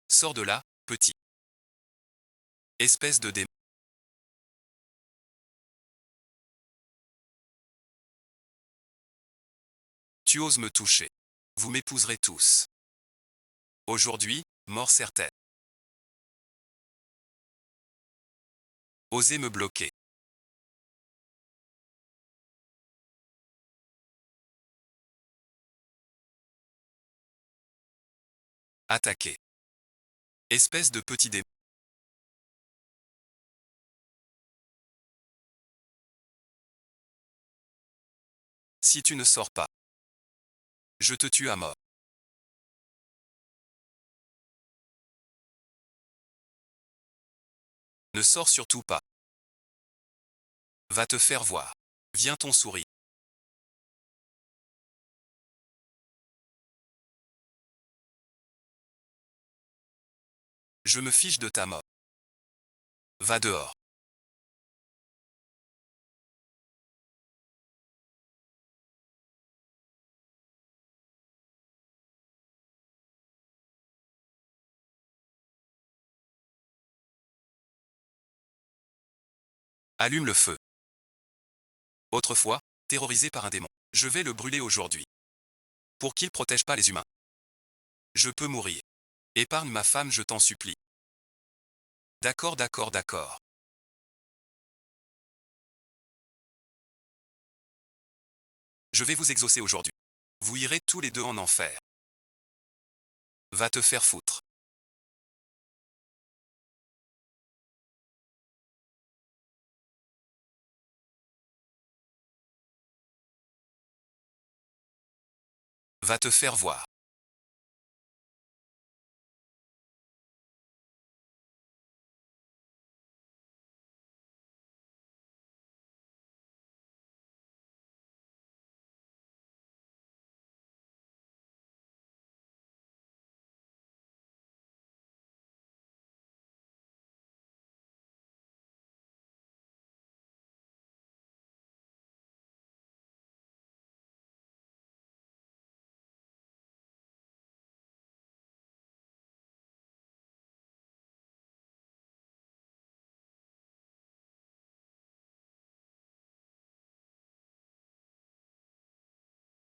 Sors de là, petit. Espèce de démon. Tu oses me toucher. Vous m'épouserez tous. Aujourd'hui, mort certaine. Osez me bloquer. Attaquer. Espèce de petit démon. Si tu ne sors pas, je te tue à mort. Ne sors surtout pas. Va te faire voir. Viens ton souris. Je me fiche de ta mort. Va dehors. Allume le feu. Autrefois, terrorisé par un démon. Je vais le brûler aujourd'hui. Pour qu'il protège pas les humains. Je peux mourir. Épargne ma femme, je t'en supplie. D'accord, d'accord, d'accord. Je vais vous exaucer aujourd'hui. Vous irez tous les deux en enfer. Va te faire foutre. Va te faire voir.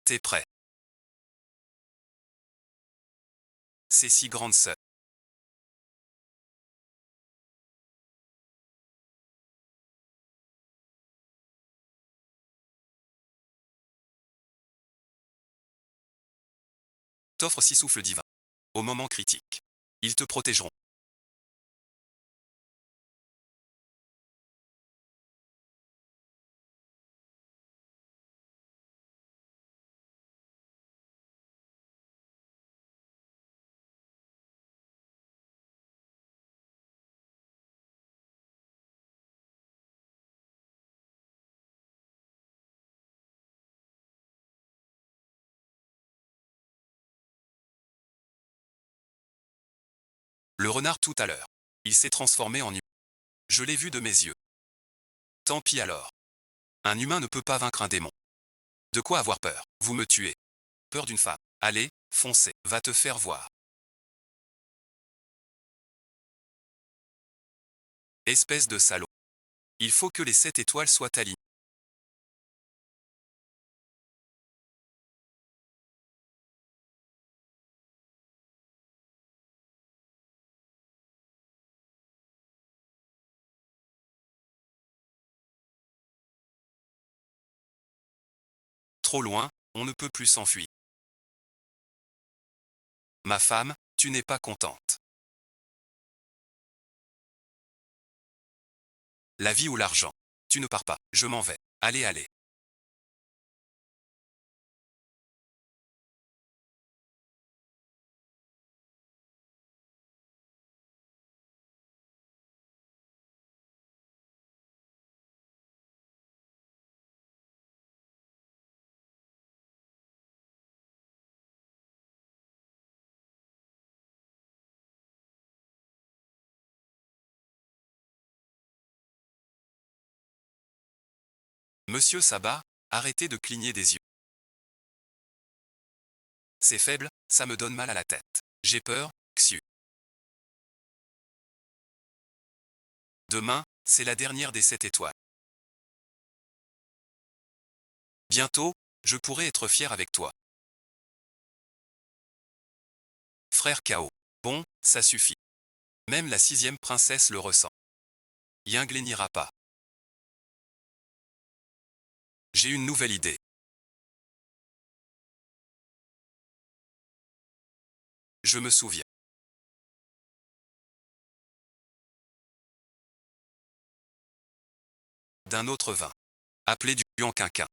T'es prêt. C'est si grande sœur. T'offre 6 souffles divins. Au moment critique. Ils te protégeront. Le renard tout à l'heure. Il s'est transformé en humain. Je l'ai vu de mes yeux. Tant pis alors. Un humain ne peut pas vaincre un démon. De quoi avoir peur? Vous me tuez. Peur d'une femme. Allez, foncez, va te faire voir. Espèce de salaud. Il faut que les 7 étoiles soient alignées. Trop loin, on ne peut plus s'enfuir. Ma femme, tu n'es pas contente. La vie ou l'argent? Tu ne pars pas, je m'en vais. Allez, allez. Monsieur Sabat, arrêtez de cligner des yeux. C'est faible, ça me donne mal à la tête. J'ai peur, Xiu. Demain, c'est la dernière des 7 étoiles. Bientôt, je pourrai être fier avec toi. Frère Kao. Bon, ça suffit. Même la 6e princesse le ressent. Yingle n'ira pas. J'ai une nouvelle idée. Je me souviens. D'un autre vin. Appelé du Quinquin.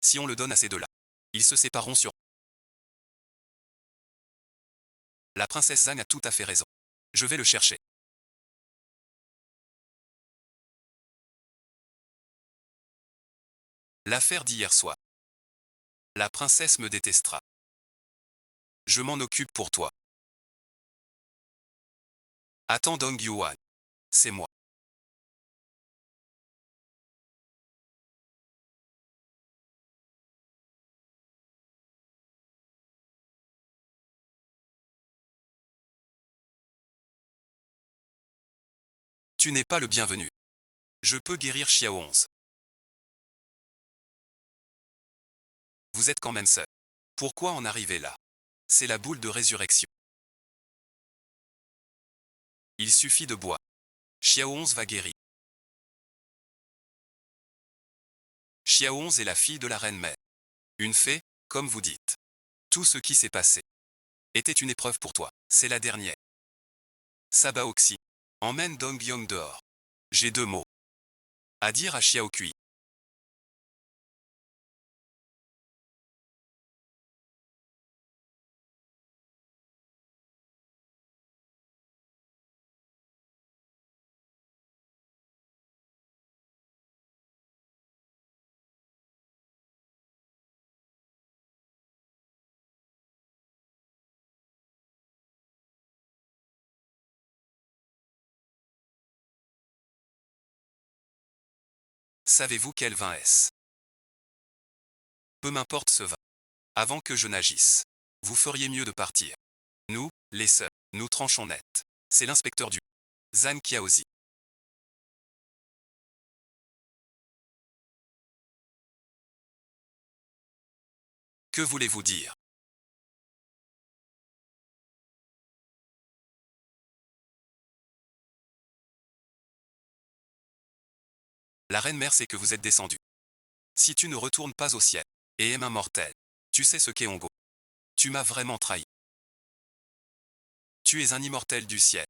Si on le donne à ces deux-là, ils se sépareront sur. La princesse Zhang a tout à fait raison. Je vais le chercher. L'affaire d'hier soir. La princesse me détestera. Je m'en occupe pour toi. Attends Dong Yuan. C'est moi. Tu n'es pas le bienvenu. Je peux guérir Xiao 11. Vous êtes quand même seul. Pourquoi en arriver là? C'est la boule de résurrection. Il suffit de boire. Xiao 11 va guérir. Xiao 11 est la fille de la reine mère. Une fée, comme vous dites. Tout ce qui s'est passé était une épreuve pour toi. C'est la dernière. Sabaoxy. Emmène Dong Yong dehors. J'ai 2 mots à dire à Xiao Kui. Savez-vous quel vin est-ce? Peu m'importe ce vin. Avant que je n'agisse, vous feriez mieux de partir. Nous, les seuls, nous tranchons net. C'est l'inspecteur du Zhan Qiaozi. Que voulez-vous dire? La reine mère sait que vous êtes descendu. Si tu ne retournes pas au ciel, et aimes un mortel, tu sais ce qu'est Hongo. Tu m'as vraiment trahi. Tu es un immortel du ciel.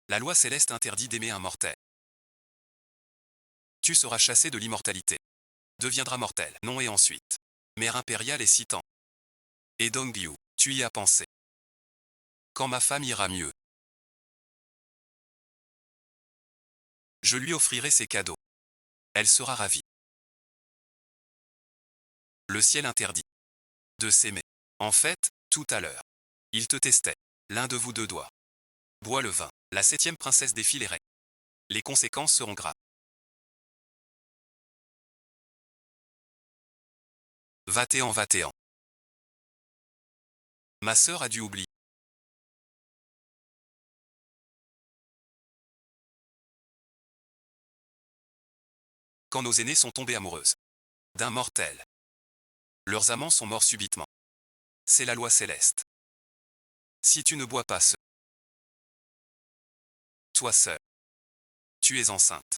La loi céleste interdit d'aimer un mortel. Tu seras chassé de l'immortalité. Deviendras mortel, non et ensuite. Mère impériale et citant. Et Dongyu, tu y as pensé. Quand ma femme ira mieux, je lui offrirai ses cadeaux. Elle sera ravie. Le ciel interdit de s'aimer. En fait, tout à l'heure, il te testait. L'un de vous deux doit. Bois le vin. La 7e princesse défie les règles. Les conséquences seront graves. Va-t'en, va-t'en. Ma sœur a dû oublier. Quand nos aînés sont tombés amoureuses d'un mortel, leurs amants sont morts subitement. C'est la loi céleste. Si tu ne bois pas toi seul, tu es enceinte.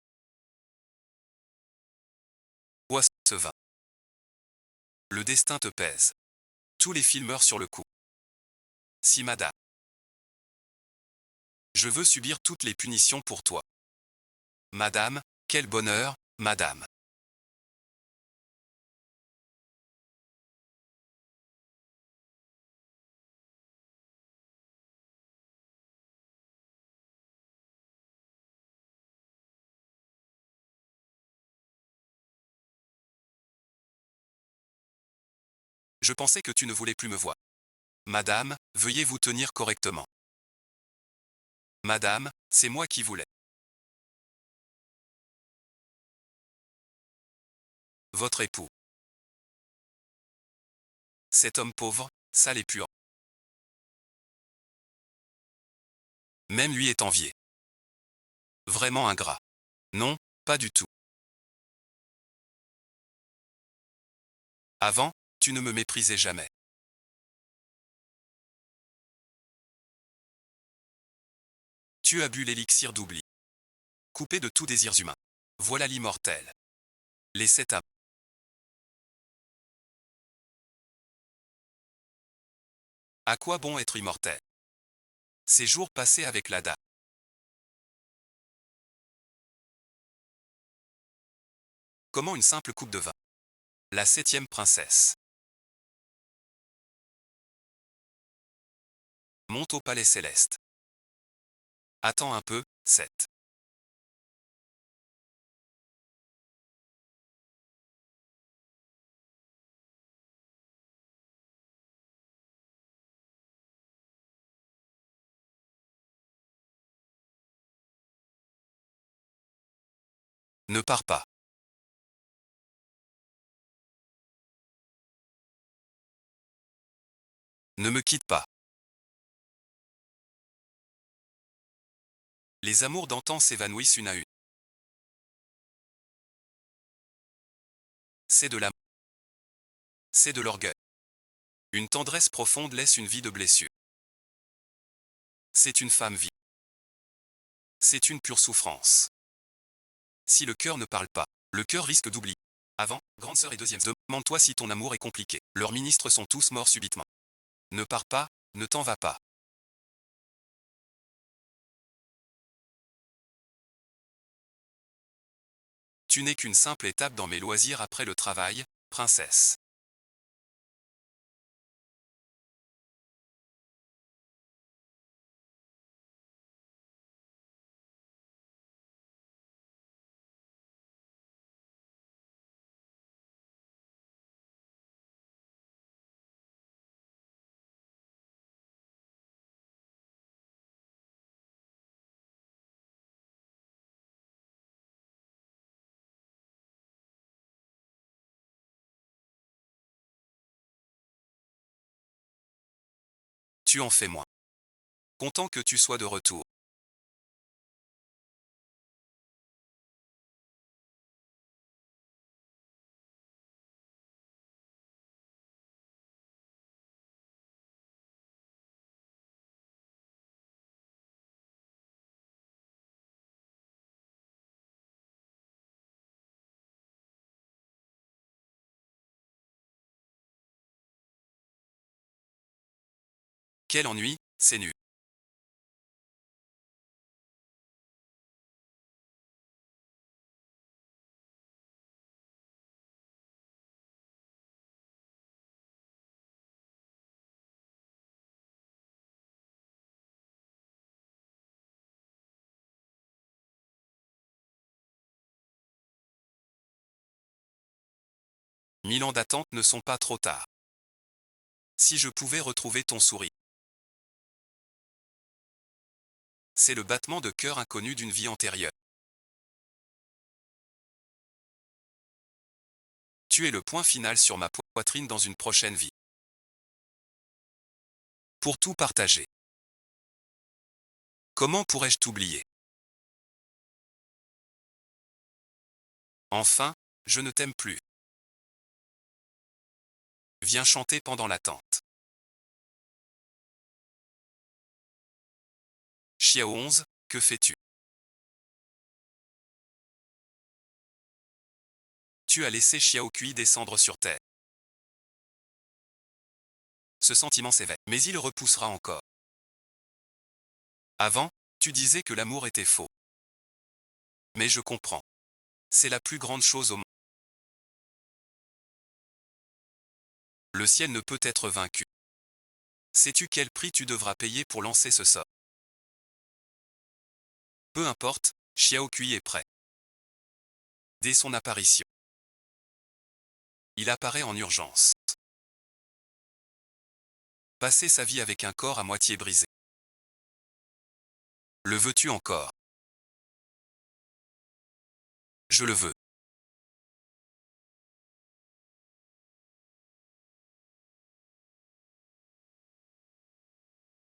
Bois ce vin. Le destin te pèse. Tous les filmeurs sur le coup. Si madame, je veux subir toutes les punitions pour toi. Madame, quel bonheur, madame. Je pensais que tu ne voulais plus me voir. Madame, veuillez vous tenir correctement. Madame, c'est moi qui voulais. Votre époux. Cet homme pauvre, sale et puant. Même lui est envié. Vraiment ingrat. Non, pas du tout. Avant, tu ne me méprisais jamais. Tu as bu l'élixir d'oubli. Coupé de tout désir humain. Voilà l'immortel. Les 7 âmes. À quoi bon être immortel? Ces jours passés avec la dame. Comment une simple coupe de vin? La 7e princesse. Monte au palais céleste. Attends un peu, 7. Ne pars pas. Ne me quitte pas. Les amours d'antan s'évanouissent une à une. C'est de l'amour. C'est de l'orgueil. Une tendresse profonde laisse une vie de blessure. C'est une femme vie. C'est une pure souffrance. Si le cœur ne parle pas, le cœur risque d'oublier. Avant, grande sœur et deuxième, demande-toi si ton amour est compliqué. Leurs ministres sont tous morts subitement. Ne pars pas, ne t'en vas pas. Tu n'es qu'une simple étape dans mes loisirs après le travail, princesse. Tu en fais moins. Content que tu sois de retour. Quel ennui, c'est nul. Mille ans d'attente ne sont pas trop tard. Si je pouvais retrouver ton sourire. C'est le battement de cœur inconnu d'une vie antérieure. Tu es le point final sur ma poitrine dans une prochaine vie. Pour tout partager. Comment pourrais-je t'oublier? Enfin, je ne t'aime plus. Viens chanter pendant l'attente. Xiao 11, que fais-tu? Tu as laissé Xiao Kui descendre sur terre. Ce sentiment s'éveille, mais il repoussera encore. Avant, tu disais que l'amour était faux. Mais je comprends. C'est la plus grande chose au monde. Le ciel ne peut être vaincu. Sais-tu quel prix tu devras payer pour lancer ce sort? Peu importe, Xiao Kui est prêt. Dès son apparition, il apparaît en urgence. Passer sa vie avec un corps à moitié brisé. Le veux-tu encore? Je le veux.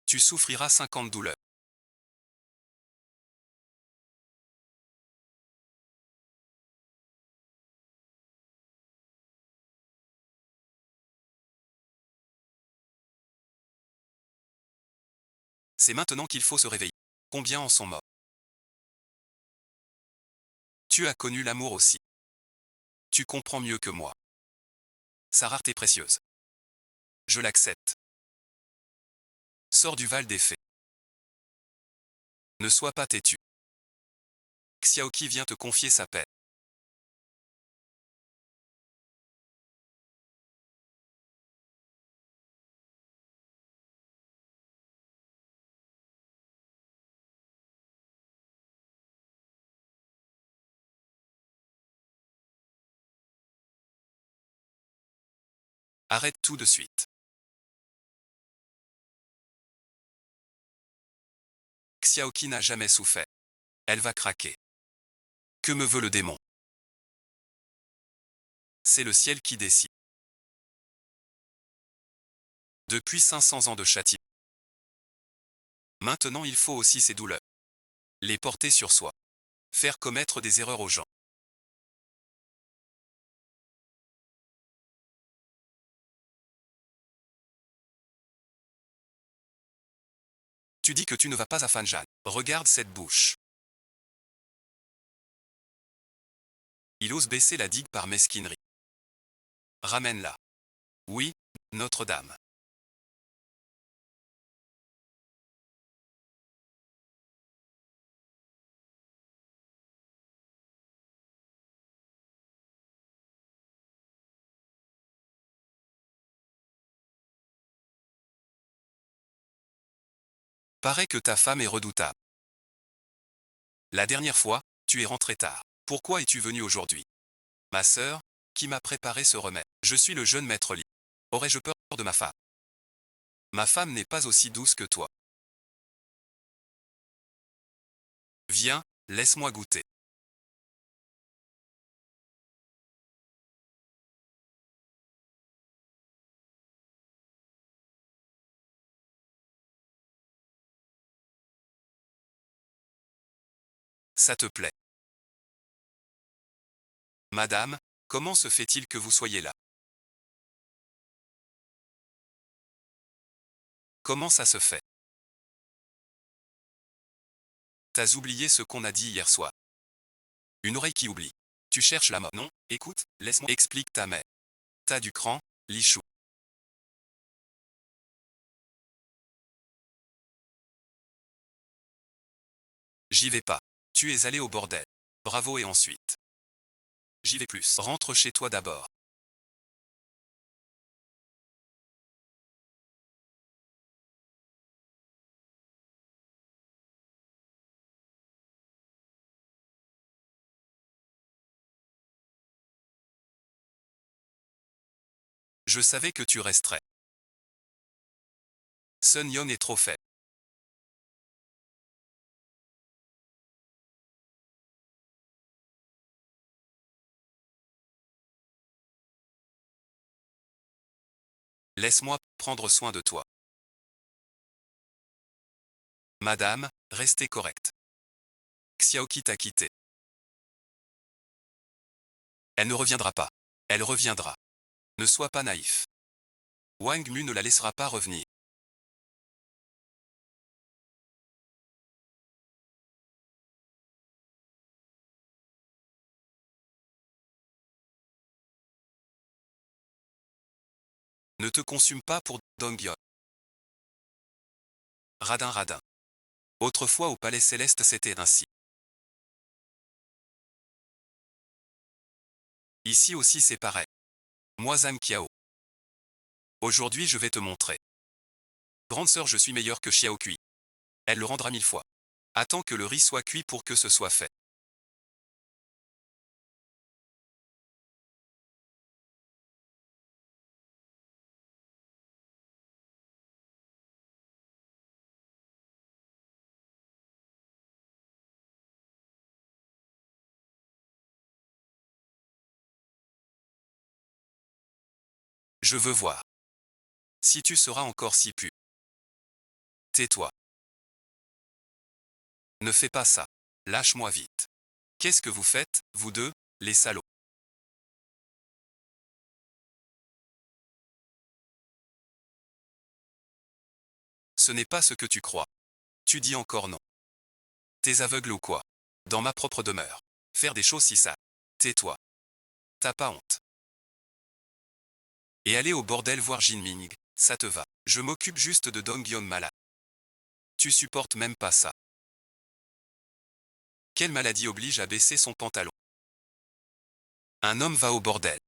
Tu souffriras 50 douleurs. C'est maintenant qu'il faut se réveiller. Combien en sont morts? Tu as connu l'amour aussi. Tu comprends mieux que moi. Sa rareté précieuse. Je l'accepte. Sors du val des fées. Ne sois pas têtu. Xiaoqi vient te confier sa paix. Arrête tout de suite. Xiaoqi n'a jamais souffert. Elle va craquer. Que me veut le démon? C'est le ciel qui décide. Depuis 500 ans de châtiment. Maintenant il faut aussi ces douleurs. Les porter sur soi. Faire commettre des erreurs aux gens. Tu dis que tu ne vas pas à Fanjan. Regarde cette bouche. Il ose baisser la digue par mesquinerie. Ramène-la. Oui, Notre-Dame. Paraît que ta femme est redoutable. La dernière fois, tu es rentré tard. Pourquoi es-tu venu aujourd'hui? Ma sœur, qui m'a préparé ce remède. Je suis le jeune maître Li. Aurais-je peur de ma femme? Ma femme n'est pas aussi douce que toi. Viens, laisse-moi goûter. Ça te plaît? Madame, comment se fait-il que vous soyez là? Comment ça se fait? T'as oublié ce qu'on a dit hier soir. Une oreille qui oublie. Tu cherches la mort. Non, écoute, laisse-moi explique ta mère. T'as du cran, Lichou. J'y vais pas. Tu es allé au bordel. Bravo et ensuite. J'y vais plus. Rentre chez toi d'abord. Je savais que tu resterais. Sun Yon est trop faible. Laisse-moi prendre soin de toi. Madame, restez correcte. Xiaoqi t'a quitté. Elle ne reviendra pas. Elle reviendra. Ne sois pas naïf. Wang Mu ne la laissera pas revenir. Ne te consume pas pour Dongyeon. Radin radin. Autrefois au palais céleste c'était ainsi. Ici aussi c'est pareil. Moi Zhang Qiao. Aujourd'hui je vais te montrer. Grande sœur je suis meilleure que Xiao Kui. Elle le rendra 1000 fois. Attends que le riz soit cuit pour que ce soit fait. Je veux voir. Si tu seras encore si pu. Tais-toi. Ne fais pas ça. Lâche-moi vite. Qu'est-ce que vous faites, vous deux, les salauds? Ce n'est pas ce que tu crois. Tu dis encore non. T'es aveugle ou quoi? Dans ma propre demeure. Faire des choses si ça. Tais-toi. T'as pas honte. Et aller au bordel voir Jinming, ça te va. Je m'occupe juste de Dongyeon malade. Tu supportes même pas ça. Quelle maladie oblige à baisser son pantalon? Un homme va au bordel.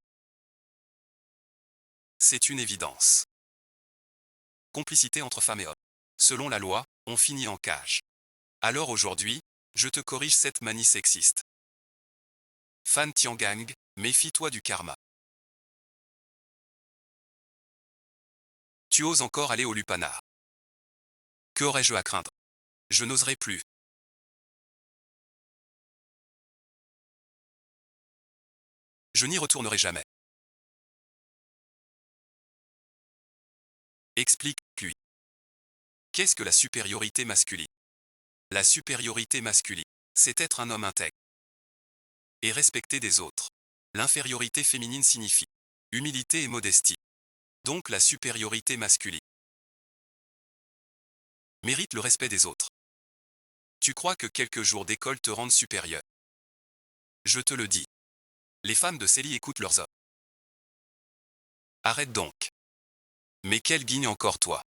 C'est une évidence. Complicité entre femmes et hommes. Selon la loi, on finit en cage. Alors aujourd'hui, je te corrige cette manie sexiste. Fan Tiangang, méfie-toi du karma. Tu oses encore aller au lupanar. Que aurais-je à craindre? Je n'oserai plus. Je n'y retournerai jamais. Explique-lui. Qu'est-ce que la supériorité masculine? La supériorité masculine, c'est être un homme intègre et respecter des autres. L'infériorité féminine signifie humilité et modestie. Donc la supériorité masculine mérite le respect des autres. Tu crois que quelques jours d'école te rendent supérieur? Je te le dis. Les femmes de Célie écoutent leurs hommes. Arrête donc. Mais quelle guigne encore toi?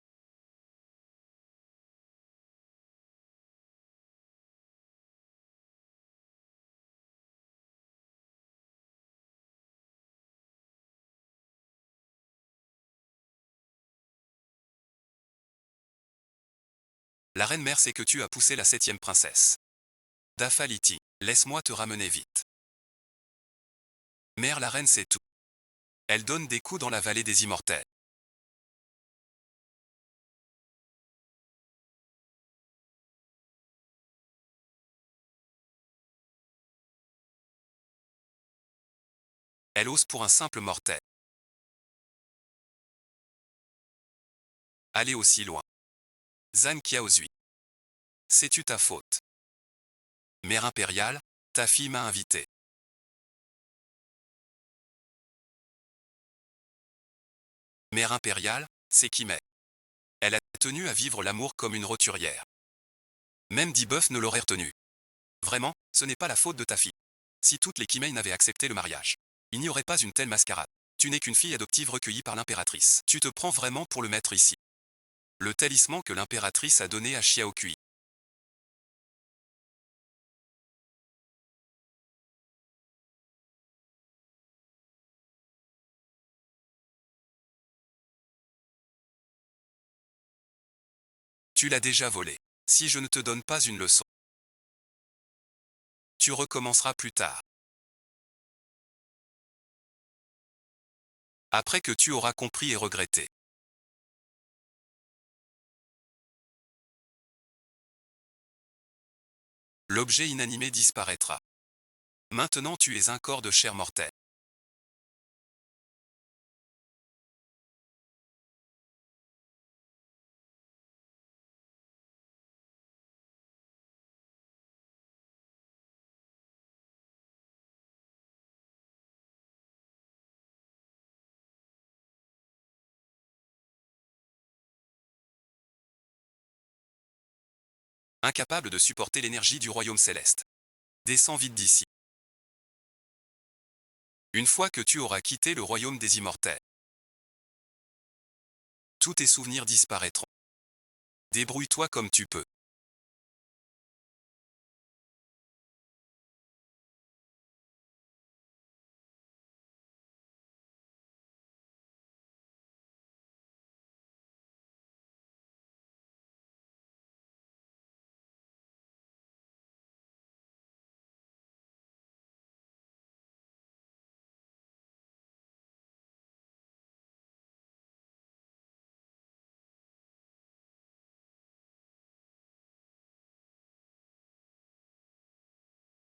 La reine mère sait que tu as poussé la 7e princesse. Dafaliti, laisse-moi te ramener vite. Mère la reine sait tout. Elle donne des coups dans la vallée des immortels. Elle ose pour un simple mortel. Aller aussi loin. Zhang Qiaozui. C'est-tu ta faute? Mère impériale, ta fille m'a invité. Mère impériale, c'est qui m'est. Elle a tenu à vivre l'amour comme une roturière. Même Dibeuf ne l'aurait retenu. Vraiment, ce n'est pas la faute de ta fille. Si toutes les Kimei n'avaient accepté le mariage, il n'y aurait pas une telle mascarade. Tu n'es qu'une fille adoptive recueillie par l'impératrice. Tu te prends vraiment pour le maître ici. Le talisman que l'impératrice a donné à Xiaokui. Tu l'as déjà volé. Si je ne te donne pas une leçon, tu recommenceras plus tard. Après que tu auras compris et regretté. L'objet inanimé disparaîtra. Maintenant tu es un corps de chair mortelle. incapable de supporter l'énergie du royaume céleste. Descends vite d'ici. Une fois que tu auras quitté le royaume des immortels, tous tes souvenirs disparaîtront. Débrouille-toi comme tu peux.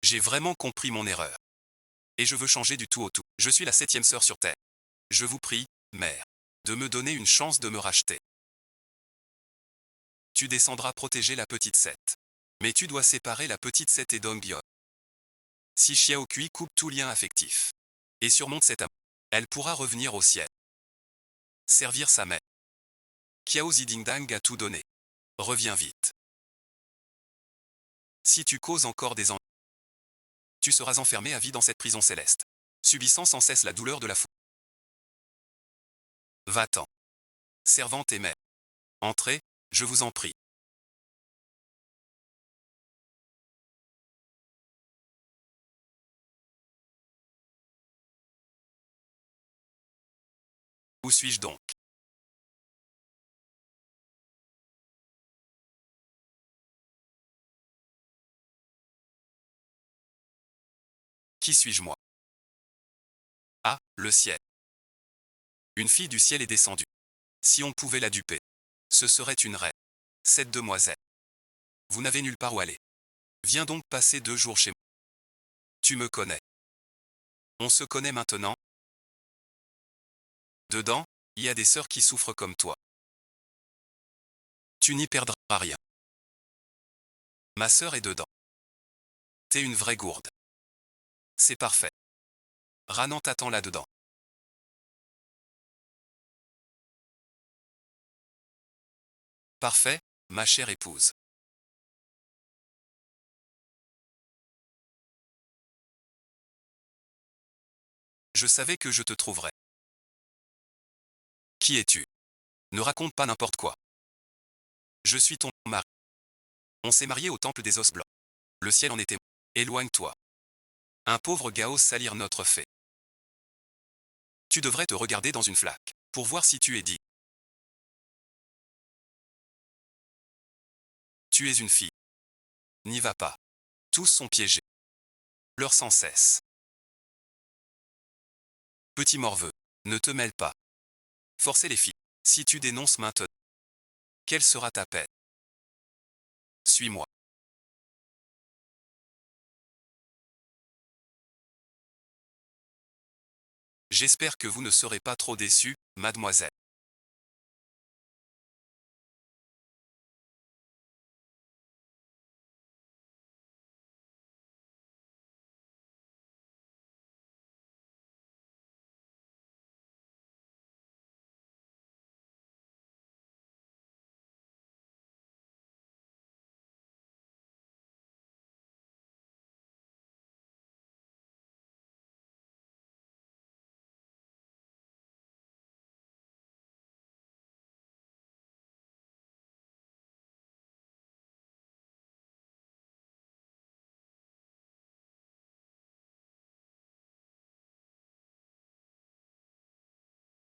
J'ai vraiment compris mon erreur. Et je veux changer du tout au tout. Je suis la 7e sœur sur Terre. Je vous prie, mère, de me donner une chance de me racheter. Tu descendras protéger la petite Seth. Mais tu dois séparer la petite Seth et Dongbyo. Si Xiaokui coupe tout lien affectif et surmonte cet amour, elle pourra revenir au ciel. Servir sa mère. Kiao Zidingdang a tout donné. Reviens vite. Si tu causes encore des ennuis, tu seras enfermé à vie dans cette prison céleste, subissant sans cesse la douleur de la foule. Va-t'en. Servante et mère. Entrez, je vous en prie. Où suis-je donc? Qui suis-je moi? Ah, le ciel. Une fille du ciel est descendue. Si on pouvait la duper, ce serait une reine. Cette demoiselle. Vous n'avez nulle part où aller. Viens donc passer 2 jours chez moi. Tu me connais. On se connaît maintenant. Dedans, il y a des sœurs qui souffrent comme toi. Tu n'y perdras rien. Ma sœur est dedans. T'es une vraie gourde. C'est parfait. Ranan t'attend là-dedans. Parfait, ma chère épouse. Je savais que je te trouverais. Qui es-tu? Ne raconte pas n'importe quoi. Je suis ton mari. On s'est marié au temple des os blancs. Le ciel en était. Éloigne-toi. Un pauvre Gao salir notre fait. Tu devrais te regarder dans une flaque, pour voir si tu es dit. Tu es une fille. N'y va pas. Tous sont piégés. Pleure sans cesse. Petit morveux, ne te mêle pas. Forcez les filles. Si tu dénonces maintenant, quelle sera ta peine? Suis-moi. J'espère que vous ne serez pas trop déçue, mademoiselle.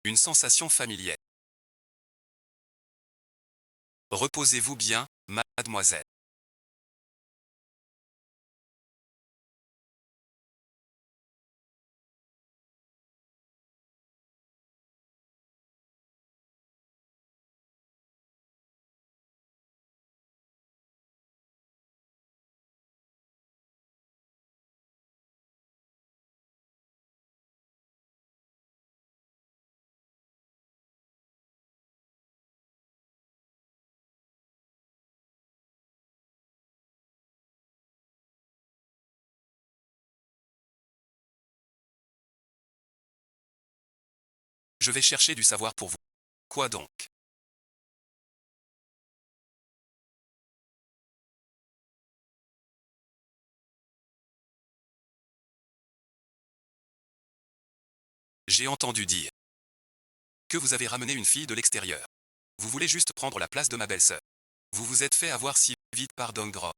Une sensation familière. Reposez-vous bien, mademoiselle. Je vais chercher du savoir pour vous. Quoi donc? J'ai entendu dire que vous avez ramené une fille de l'extérieur. Vous voulez juste prendre la place de ma belle-sœur. Vous vous êtes fait avoir si vite par Dongro.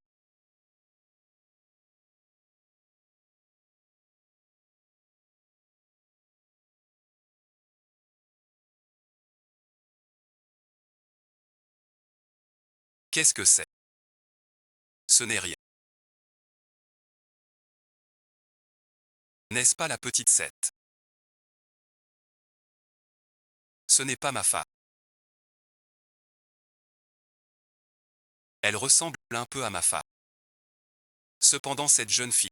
Qu'est-ce que c'est? Ce n'est rien. N'est-ce pas la petite Seth? Ce n'est pas ma femme. Elle ressemble un peu à ma femme. Cependant cette jeune fille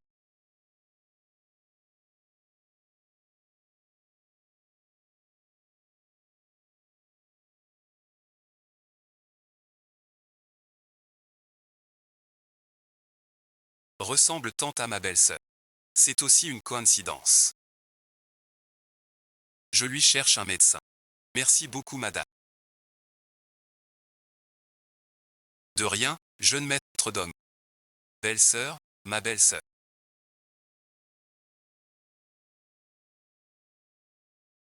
ressemble tant à ma belle-sœur. C'est aussi une coïncidence. Je lui cherche un médecin. Merci beaucoup madame. De rien, jeune maître d'homme. Belle-sœur, ma belle-sœur.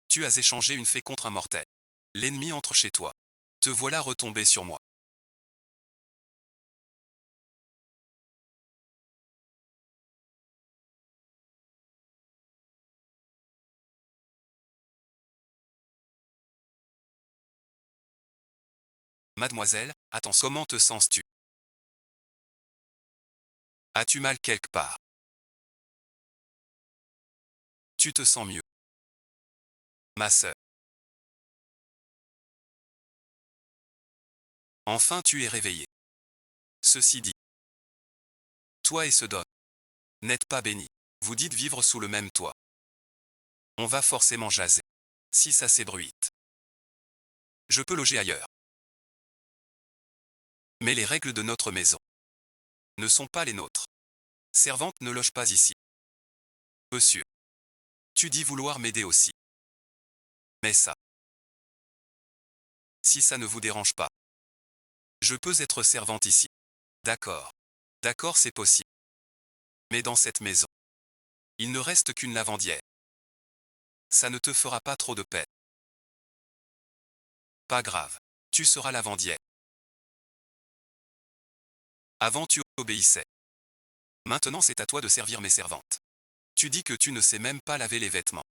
Tu as échangé une fée contre un mortel. L'ennemi entre chez toi. Te voilà retombé sur moi. Mademoiselle, attends, comment te sens-tu? As-tu mal quelque part? Tu te sens mieux? Ma sœur. Enfin tu es réveillée. Ceci dit, toi et ce don n'êtes pas bénis. Vous dites vivre sous le même toit. On va forcément jaser. Si ça s'ébruite. Je peux loger ailleurs. Mais les règles de notre maison ne sont pas les nôtres. Servante ne loge pas ici. Monsieur. Tu dis vouloir m'aider aussi. Mais ça. Si ça ne vous dérange pas. Je peux être servante ici. D'accord. D'accord, c'est possible. Mais dans cette maison, il ne reste qu'une lavandière. Ça ne te fera pas trop de peine. Pas grave. Tu seras lavandière. Avant tu obéissais. Maintenant c'est à toi de servir mes servantes. Tu dis que tu ne sais même pas laver les vêtements.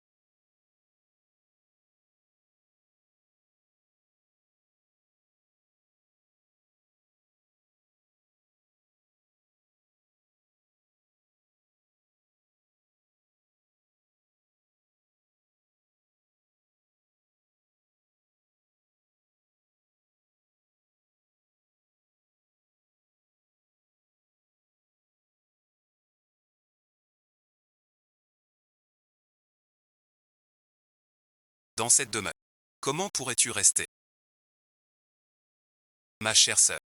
Dans cette demeure. Comment pourrais-tu rester? Ma chère sœur.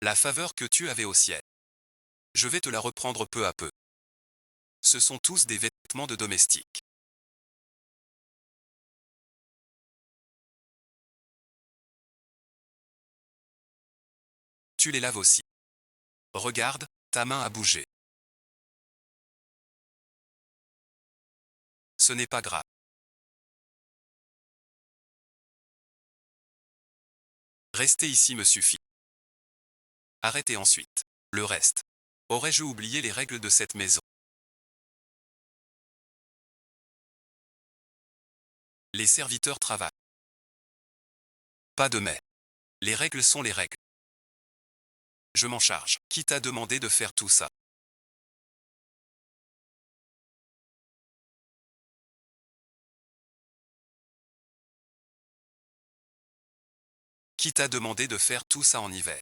La faveur que tu avais au ciel. Je vais te la reprendre peu à peu. Ce sont tous des vêtements de domestique. Tu les laves aussi. Regarde, ta main a bougé. Ce n'est pas grave. Rester ici me suffit. Arrêtez ensuite. Le reste. Aurais-je oublié les règles de cette maison? Les serviteurs travaillent. Pas de mais. Les règles sont les règles. Je m'en charge. Qui t'a demandé de faire tout ça? Qui t'a demandé de faire tout ça en hiver?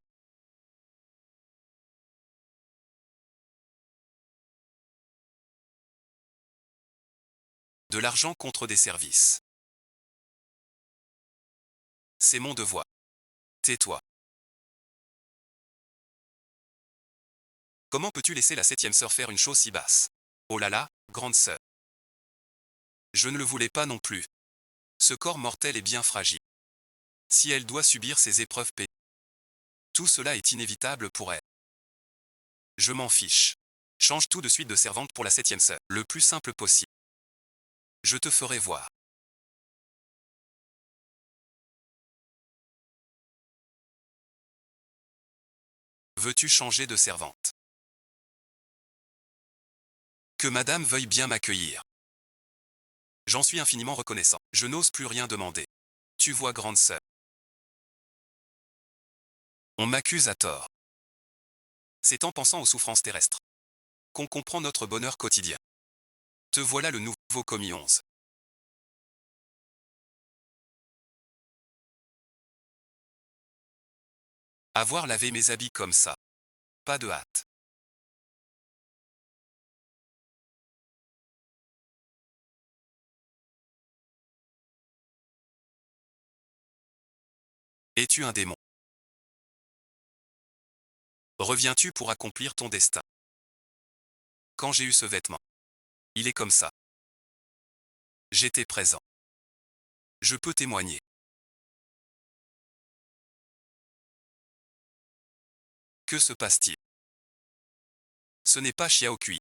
De l'argent contre des services. C'est mon devoir. Tais-toi. Comment peux-tu laisser la septième sœur faire une chose si basse? Oh là là, grande sœur. Je ne le voulais pas non plus. Ce corps mortel est bien fragile. Si elle doit subir ces épreuves pénibles, tout cela est inévitable pour elle. Je m'en fiche. Change tout de suite de servante pour la 7e sœur, le plus simple possible. Je te ferai voir. Veux-tu changer de servante? Que madame veuille bien m'accueillir. J'en suis infiniment reconnaissant. Je n'ose plus rien demander. Tu vois, grande sœur. On m'accuse à tort. C'est en pensant aux souffrances terrestres qu'on comprend notre bonheur quotidien. Te voilà le nouveau commis 11. Avoir lavé mes habits comme ça. Pas de hâte. Es-tu un démon? Reviens-tu pour accomplir ton destin? Quand j'ai eu ce vêtement, il est comme ça. J'étais présent. Je peux témoigner. Que se passe-t-il? Ce n'est pas Xiao Kui.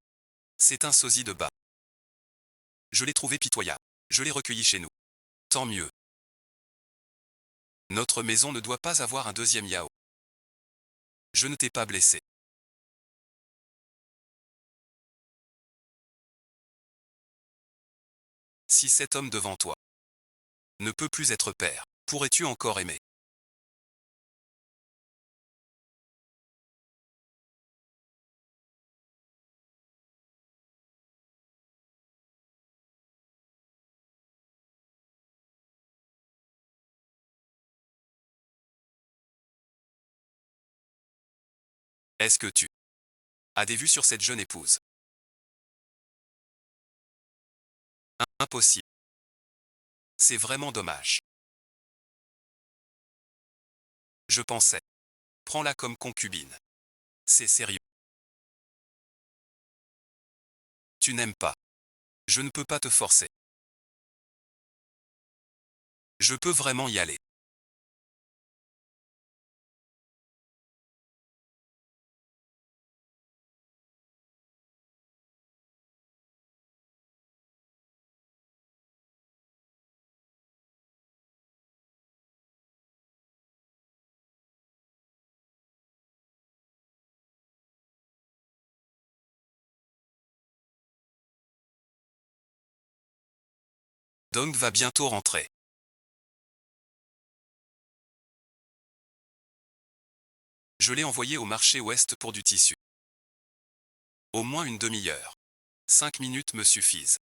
C'est un sosie de bas. Je l'ai trouvé pitoyable. Je l'ai recueilli chez nous. Tant mieux. Notre maison ne doit pas avoir un deuxième Yao. Je ne t'ai pas blessé. Si cet homme devant toi ne peut plus être père, pourrais-tu encore aimer? Est-ce que tu as des vues sur cette jeune épouse? Impossible. C'est vraiment dommage. Je pensais. Prends-la comme concubine. C'est sérieux. Tu n'aimes pas. Je ne peux pas te forcer. Je peux vraiment y aller. Dong va bientôt rentrer. Je l'ai envoyé au marché ouest pour du tissu. Au moins une demi-heure. 5 minutes me suffisent.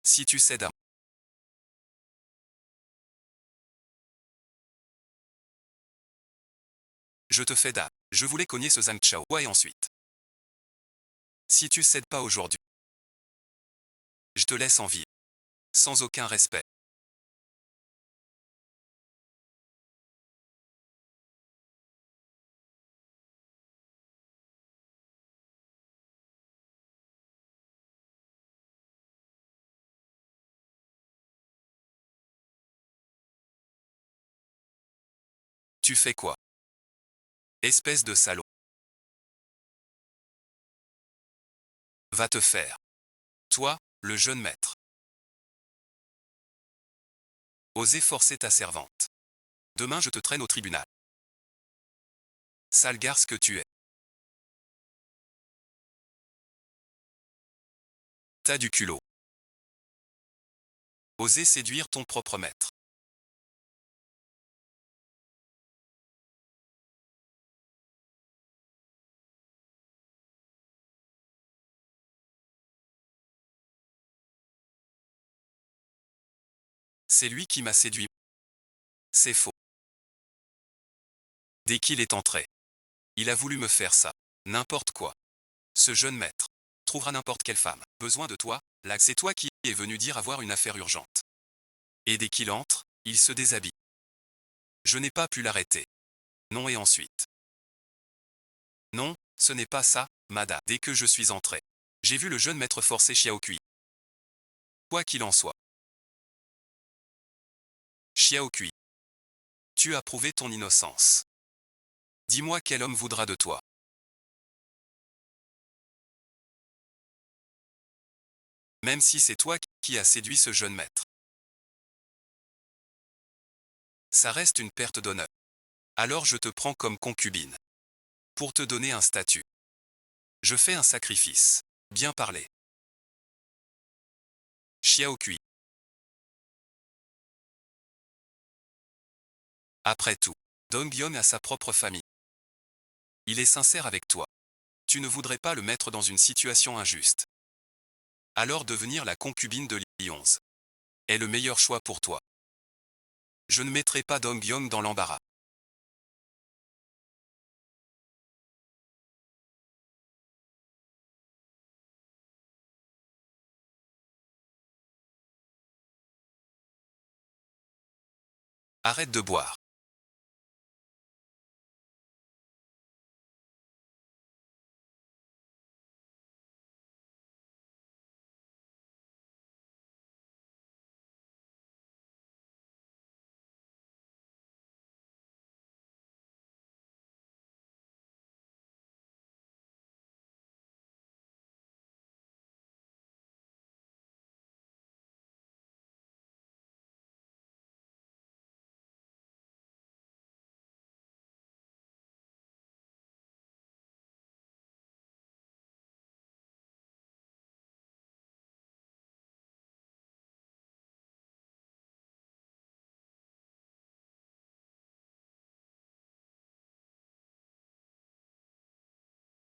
Si tu cèdes à... Je te fais dame. Je voulais cogner ce Zhang Chao et ensuite. Si tu cèdes pas aujourd'hui, je te laisse en vie. Sans aucun respect. Tu fais quoi? Espèce de salaud. Va te faire. Toi, le jeune maître. Oser forcer ta servante. Demain je te traîne au tribunal. Sale garce que tu es. T'as du culot. Oser séduire ton propre maître. C'est lui qui m'a séduit. C'est faux. Dès qu'il est entré, il a voulu me faire ça. N'importe quoi. Ce jeune maître trouvera n'importe quelle femme. Besoin de toi, là c'est toi qui es venu dire avoir une affaire urgente. Et dès qu'il entre, il se déshabille. Je n'ai pas pu l'arrêter. Non et ensuite. Non, ce n'est pas ça, madame. Dès que je suis entré, j'ai vu le jeune maître forcer Xiao Kui. Quoi qu'il en soit. Xiao Kui. Tu as prouvé ton innocence. Dis-moi quel homme voudra de toi. Même si c'est toi qui as séduit ce jeune maître. Ça reste une perte d'honneur. Alors je te prends comme concubine. Pour te donner un statut. Je fais un sacrifice. Bien parlé. Xiao Kui. Après tout, Dong-Yeon a sa propre famille. Il est sincère avec toi. Tu ne voudrais pas le mettre dans une situation injuste. Alors devenir la concubine de Lee 11 est le meilleur choix pour toi. Je ne mettrai pas Dong-Yeon dans l'embarras. Arrête de boire.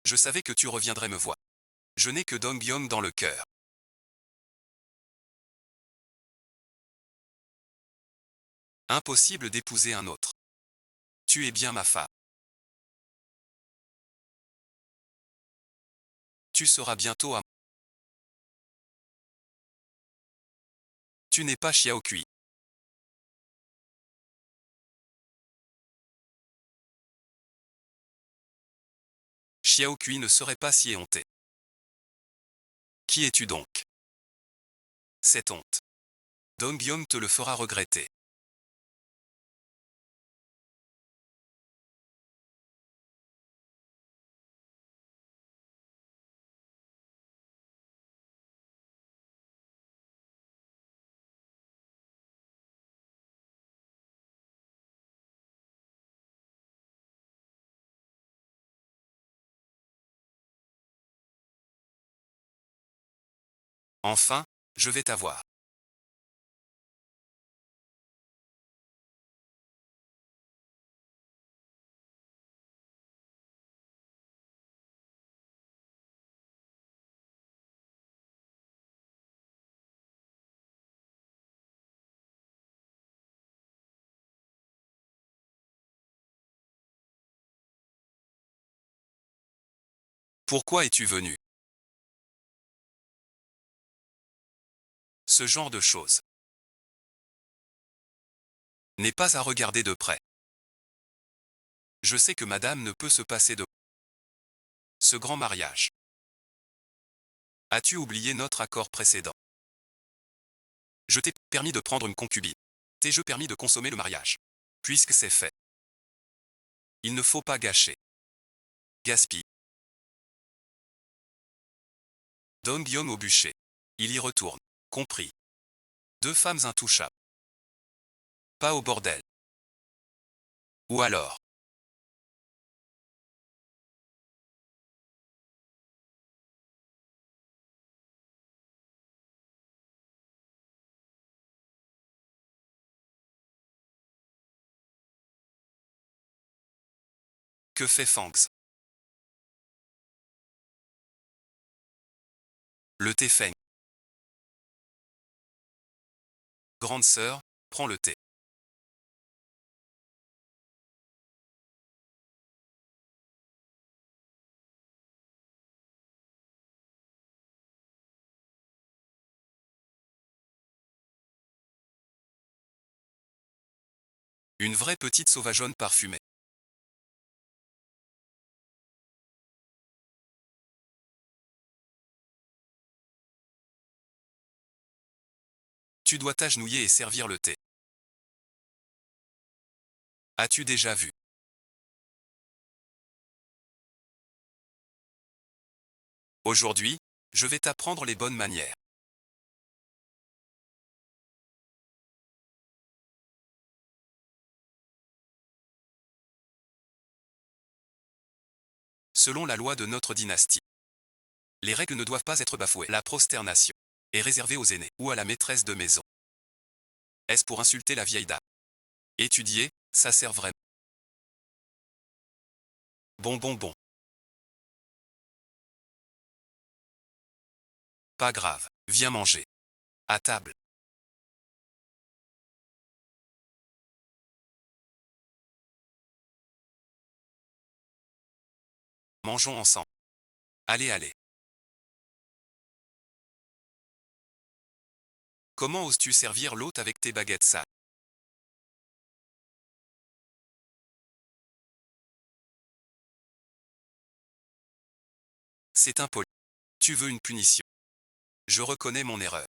Je savais que tu reviendrais me voir. Je n'ai que Dong-Yeon dans le cœur. Impossible d'épouser un autre. Tu es bien ma femme. Tu seras bientôt à... Tu n'es pas Xiao Kui. Xiao Kui ne serait pas si éhonté. Qui es-tu donc? Cette honte. Dong-Yeon te le fera regretter. Enfin, je vais t'avoir. Pourquoi es-tu venu? Ce genre de choses n'est pas à regarder de près. Je sais que madame ne peut se passer de ce grand mariage. As-tu oublié notre accord précédent? Je t'ai permis de prendre une concubine. T'ai-je permis de consommer le mariage? Puisque c'est fait. Il ne faut pas gâcher. Gaspille. Dong-Yeon au bûcher. Il y retourne. Compris. Deux femmes intouchables. Pas au bordel. Ou alors. Que fait Fangs? Le thé Feng. Grande sœur, prends le thé. Une vraie petite sauvageonne parfumée. Tu dois t'agenouiller et servir le thé. As-tu déjà vu? Aujourd'hui, je vais t'apprendre les bonnes manières. Selon la loi de notre dynastie, les règles ne doivent pas être bafouées. La prosternation est réservée aux aînés ou à la maîtresse de maison. Est-ce pour insulter la vieille dame? Étudier, ça sert vraiment. Bon, bon, bon. Pas grave. Viens manger. À table. Mangeons ensemble. Allez, allez. Comment oses-tu servir l'hôte avec tes baguettes sales? C'est impoli. Tu veux une punition. Je reconnais mon erreur.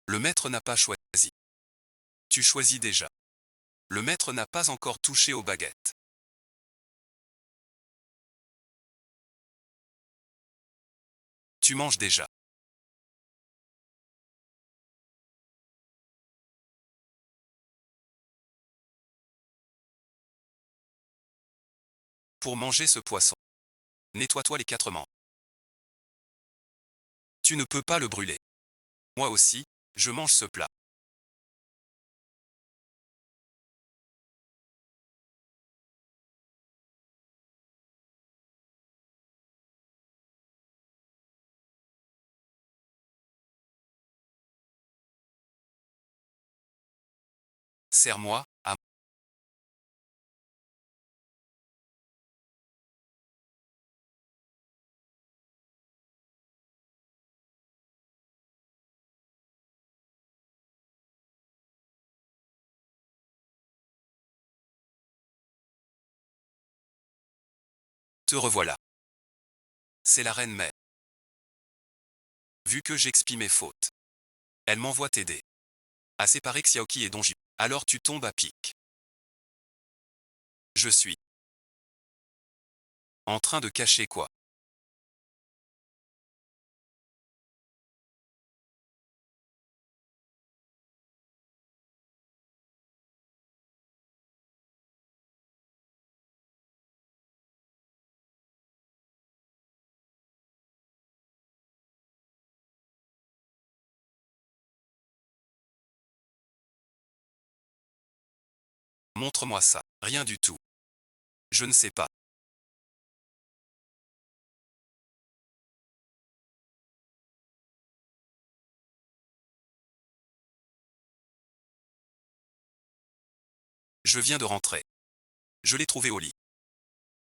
Le maître n'a pas choisi. Tu choisis déjà. Le maître n'a pas encore touché aux baguettes. Tu manges déjà. Pour manger ce poisson, nettoie-toi les 4 membres. Tu ne peux pas le brûler. Moi aussi, je mange ce plat. Sers-moi, à te revoilà. C'est la reine mère. Vu que j'expie mes fautes, elle m'envoie t'aider à séparer Xiaoqi et Donji. Alors tu tombes à pic. Je suis en train de cacher quoi? Montre-moi ça. Rien du tout. Je ne sais pas. Je viens de rentrer. Je l'ai trouvé au lit.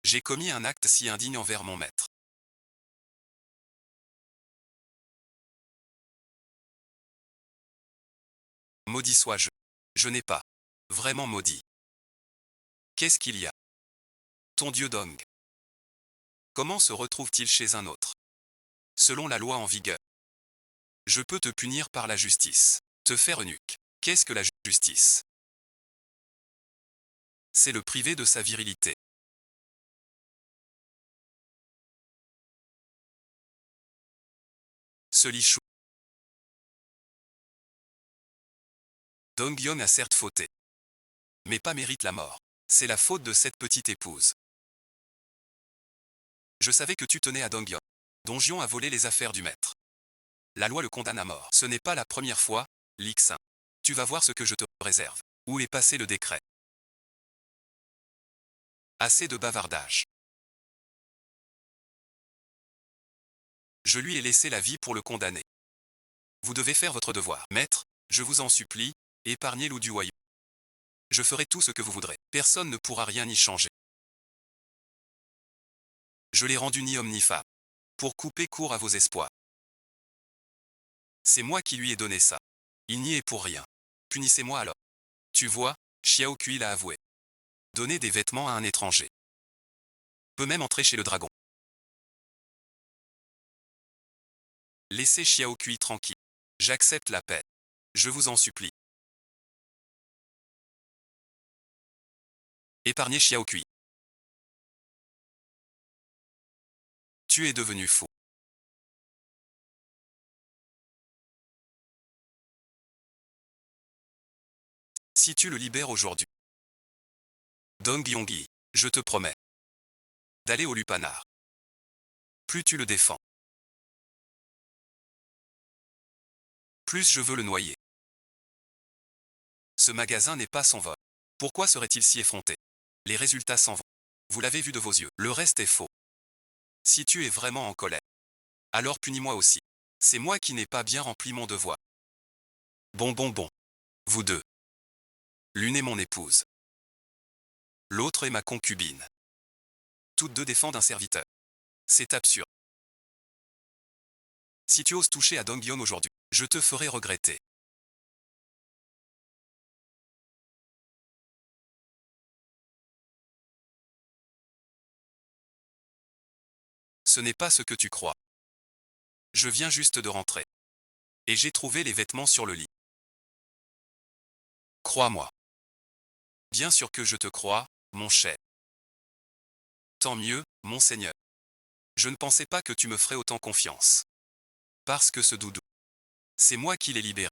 J'ai commis un acte si indigne envers mon maître. Maudit sois-je. Je n'ai pas vraiment maudit. Qu'est-ce qu'il y a? Ton dieu Dong. Comment se retrouve-t-il chez un autre? Selon la loi en vigueur, je peux te punir par la justice. Te faire eunuque. Qu'est-ce que la justice? C'est le priver de sa virilité. Ce lichou. Dong-yeon a certes fauté, mais pas mérite la mort. C'est la faute de cette petite épouse. Je savais que tu tenais à Dong-yeon. Dong-yeon a volé les affaires du maître. La loi le condamne à mort. Ce n'est pas la première fois, Lixin. Tu vas voir ce que je te réserve. Où est passé le décret? Assez de bavardage. Je lui ai laissé la vie pour le condamner. Vous devez faire votre devoir. Maître, je vous en supplie, épargnez Lou du Royaume. Je ferai tout ce que vous voudrez. Personne ne pourra rien y changer. Je l'ai rendu ni homme ni femme. Pour couper court à vos espoirs. C'est moi qui lui ai donné ça. Il n'y est pour rien. Punissez-moi alors. Tu vois, Xiao Kui l'a avoué. Donner des vêtements à un étranger. Peut même entrer chez le dragon. Laissez Xiao Kui tranquille. J'accepte la paix. Je vous en supplie. Épargner Xiaokui. Tu es devenu fou. Si tu le libères aujourd'hui. Dong Yongyi, je te promets d'aller au lupanar. Plus tu le défends, plus je veux le noyer. Ce magasin n'est pas sans vol. Pourquoi serait-il si effronté? Les résultats s'en vont. Vous l'avez vu de vos yeux. Le reste est faux. Si tu es vraiment en colère, alors punis-moi aussi. C'est moi qui n'ai pas bien rempli mon devoir. Bon. Vous deux. L'une est mon épouse. L'autre est ma concubine. Toutes deux défendent un serviteur. C'est absurde. Si tu oses toucher à Dong Yon aujourd'hui, je te ferai regretter. Ce n'est pas ce que tu crois. Je viens juste de rentrer. Et j'ai trouvé les vêtements sur le lit. Crois-moi. Bien sûr que je te crois, mon cher. Tant mieux, mon Seigneur. Je ne pensais pas que tu me ferais autant confiance. Parce que ce doudou, c'est moi qui l'ai libéré.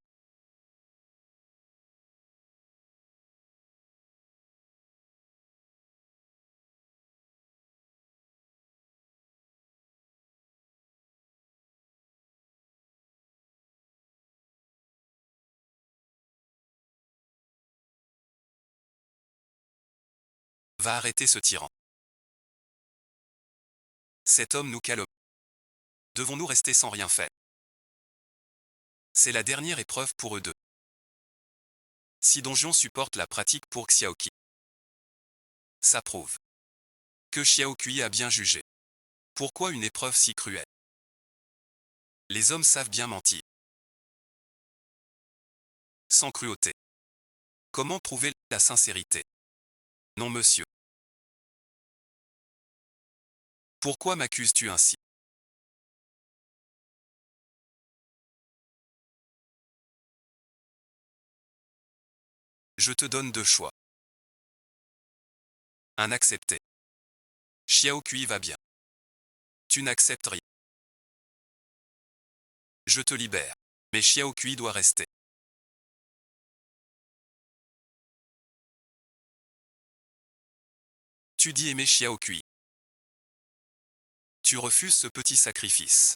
Va arrêter ce tyran. Cet homme nous calomnie. Devons-nous rester sans rien faire? C'est la dernière épreuve pour eux deux. Si Donjon supporte la pratique pour Xiaoqi, ça prouve que Xiaokui a bien jugé. Pourquoi une épreuve si cruelle? Les hommes savent bien mentir. Sans cruauté. Comment prouver la sincérité? Non, monsieur. Pourquoi m'accuses-tu ainsi? Je te donne deux choix. Un accepté. Xiaokui va bien. Tu n'acceptes rien. Je te libère. Mais Xiaokui doit rester. Tu dis aimer Xiaokui. Tu refuses ce petit sacrifice.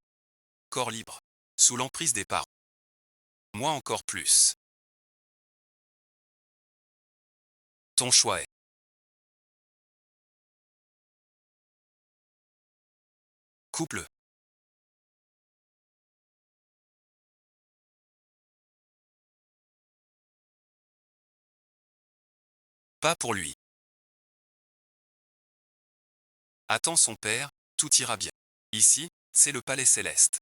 Corps libre. Sous l'emprise des parents. Moi encore plus. Ton choix est. Couple. Pas pour lui. Attends son père, tout ira bien. Ici, c'est le palais céleste.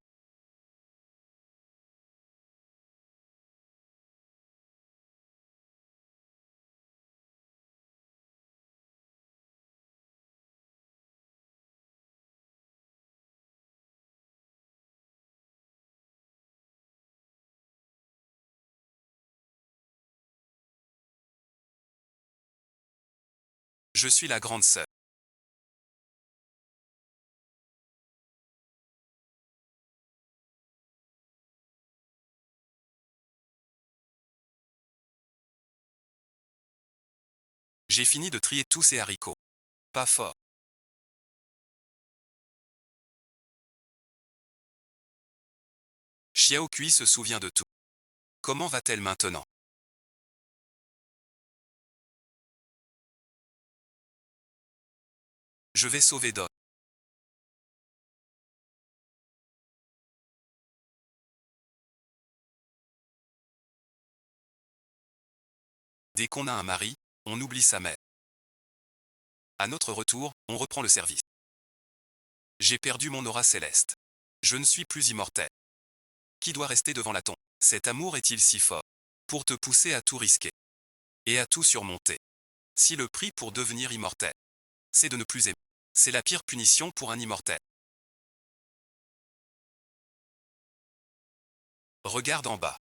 Je suis la grande sœur. J'ai fini de trier tous ces haricots. Pas fort. Xiaokui se souvient de tout. Comment va-t-elle maintenant? Je vais sauver Doc. Dès qu'on a un mari, on oublie sa mère. À notre retour, on reprend le service. J'ai perdu mon aura céleste. Je ne suis plus immortel. Qui doit rester devant la tombe? Cet amour est-il si fort pour te pousser à tout risquer et à tout surmonter? Si le prix pour devenir immortel, c'est de ne plus aimer, c'est la pire punition pour un immortel. Regarde en bas.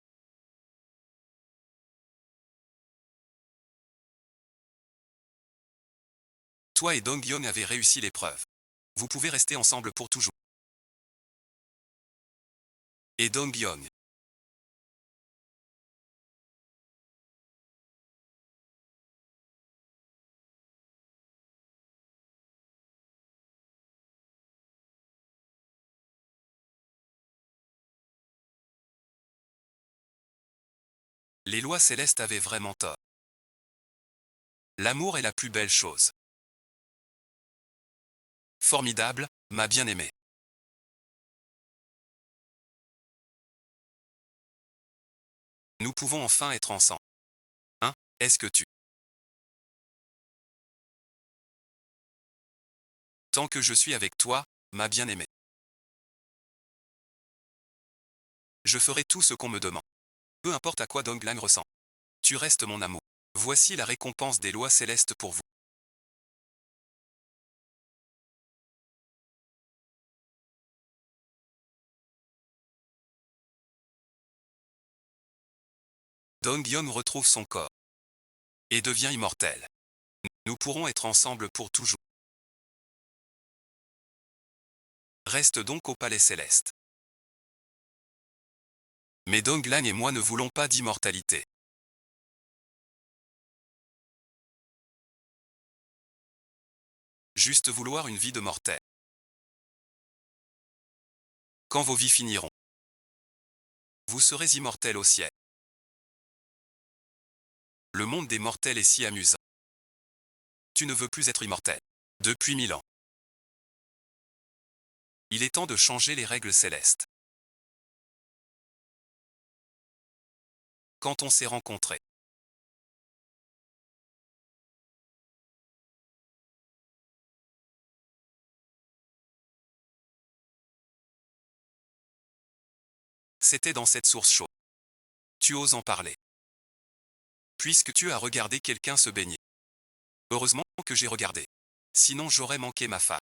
Toi et Dong-Yeon avez réussi l'épreuve. Vous pouvez rester ensemble pour toujours. Et Dong-Yeon. Les lois célestes avaient vraiment tort. L'amour est la plus belle chose. Formidable, ma bien-aimée. Nous pouvons enfin être ensemble. Hein, est-ce que tu... Tant que je suis avec toi, ma bien-aimée. Je ferai tout ce qu'on me demande. Peu importe à quoi Dong-Lang ressent. Tu restes mon amour. Voici la récompense des lois célestes pour vous. Dong-Yeon retrouve son corps. Et devient immortel. Nous pourrons être ensemble pour toujours. Reste donc au palais céleste. Mais Dong-Lang et moi ne voulons pas d'immortalité. Juste vouloir une vie de mortel. Quand vos vies finiront, vous serez immortel au ciel. Le monde des mortels est si amusant. Tu ne veux plus être immortel. Depuis 1000 ans. Il est temps de changer les règles célestes. Quand on s'est rencontrés, c'était dans cette source chaude. Tu oses en parler. Puisque tu as regardé quelqu'un se baigner. Heureusement que j'ai regardé. Sinon j'aurais manqué ma femme.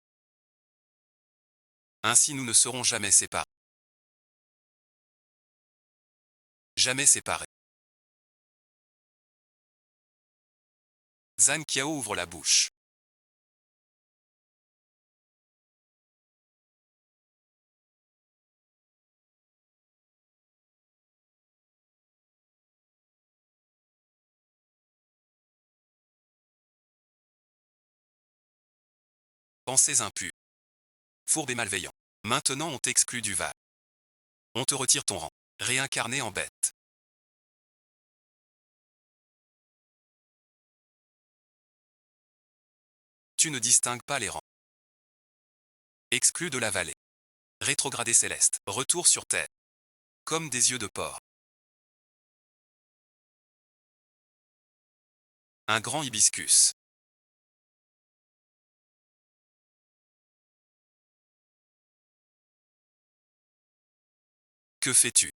Ainsi nous ne serons jamais séparés. Jamais séparés. Zhang Qiao ouvre la bouche. Pensées impures. Fourbe et malveillant. Maintenant on t'exclut du Val. On te retire ton rang. Réincarné en bête. Tu ne distingues pas les rangs. Exclu de la vallée. Rétrogradé céleste. Retour sur terre. Comme des yeux de porc. Un grand hibiscus. Que fais-tu?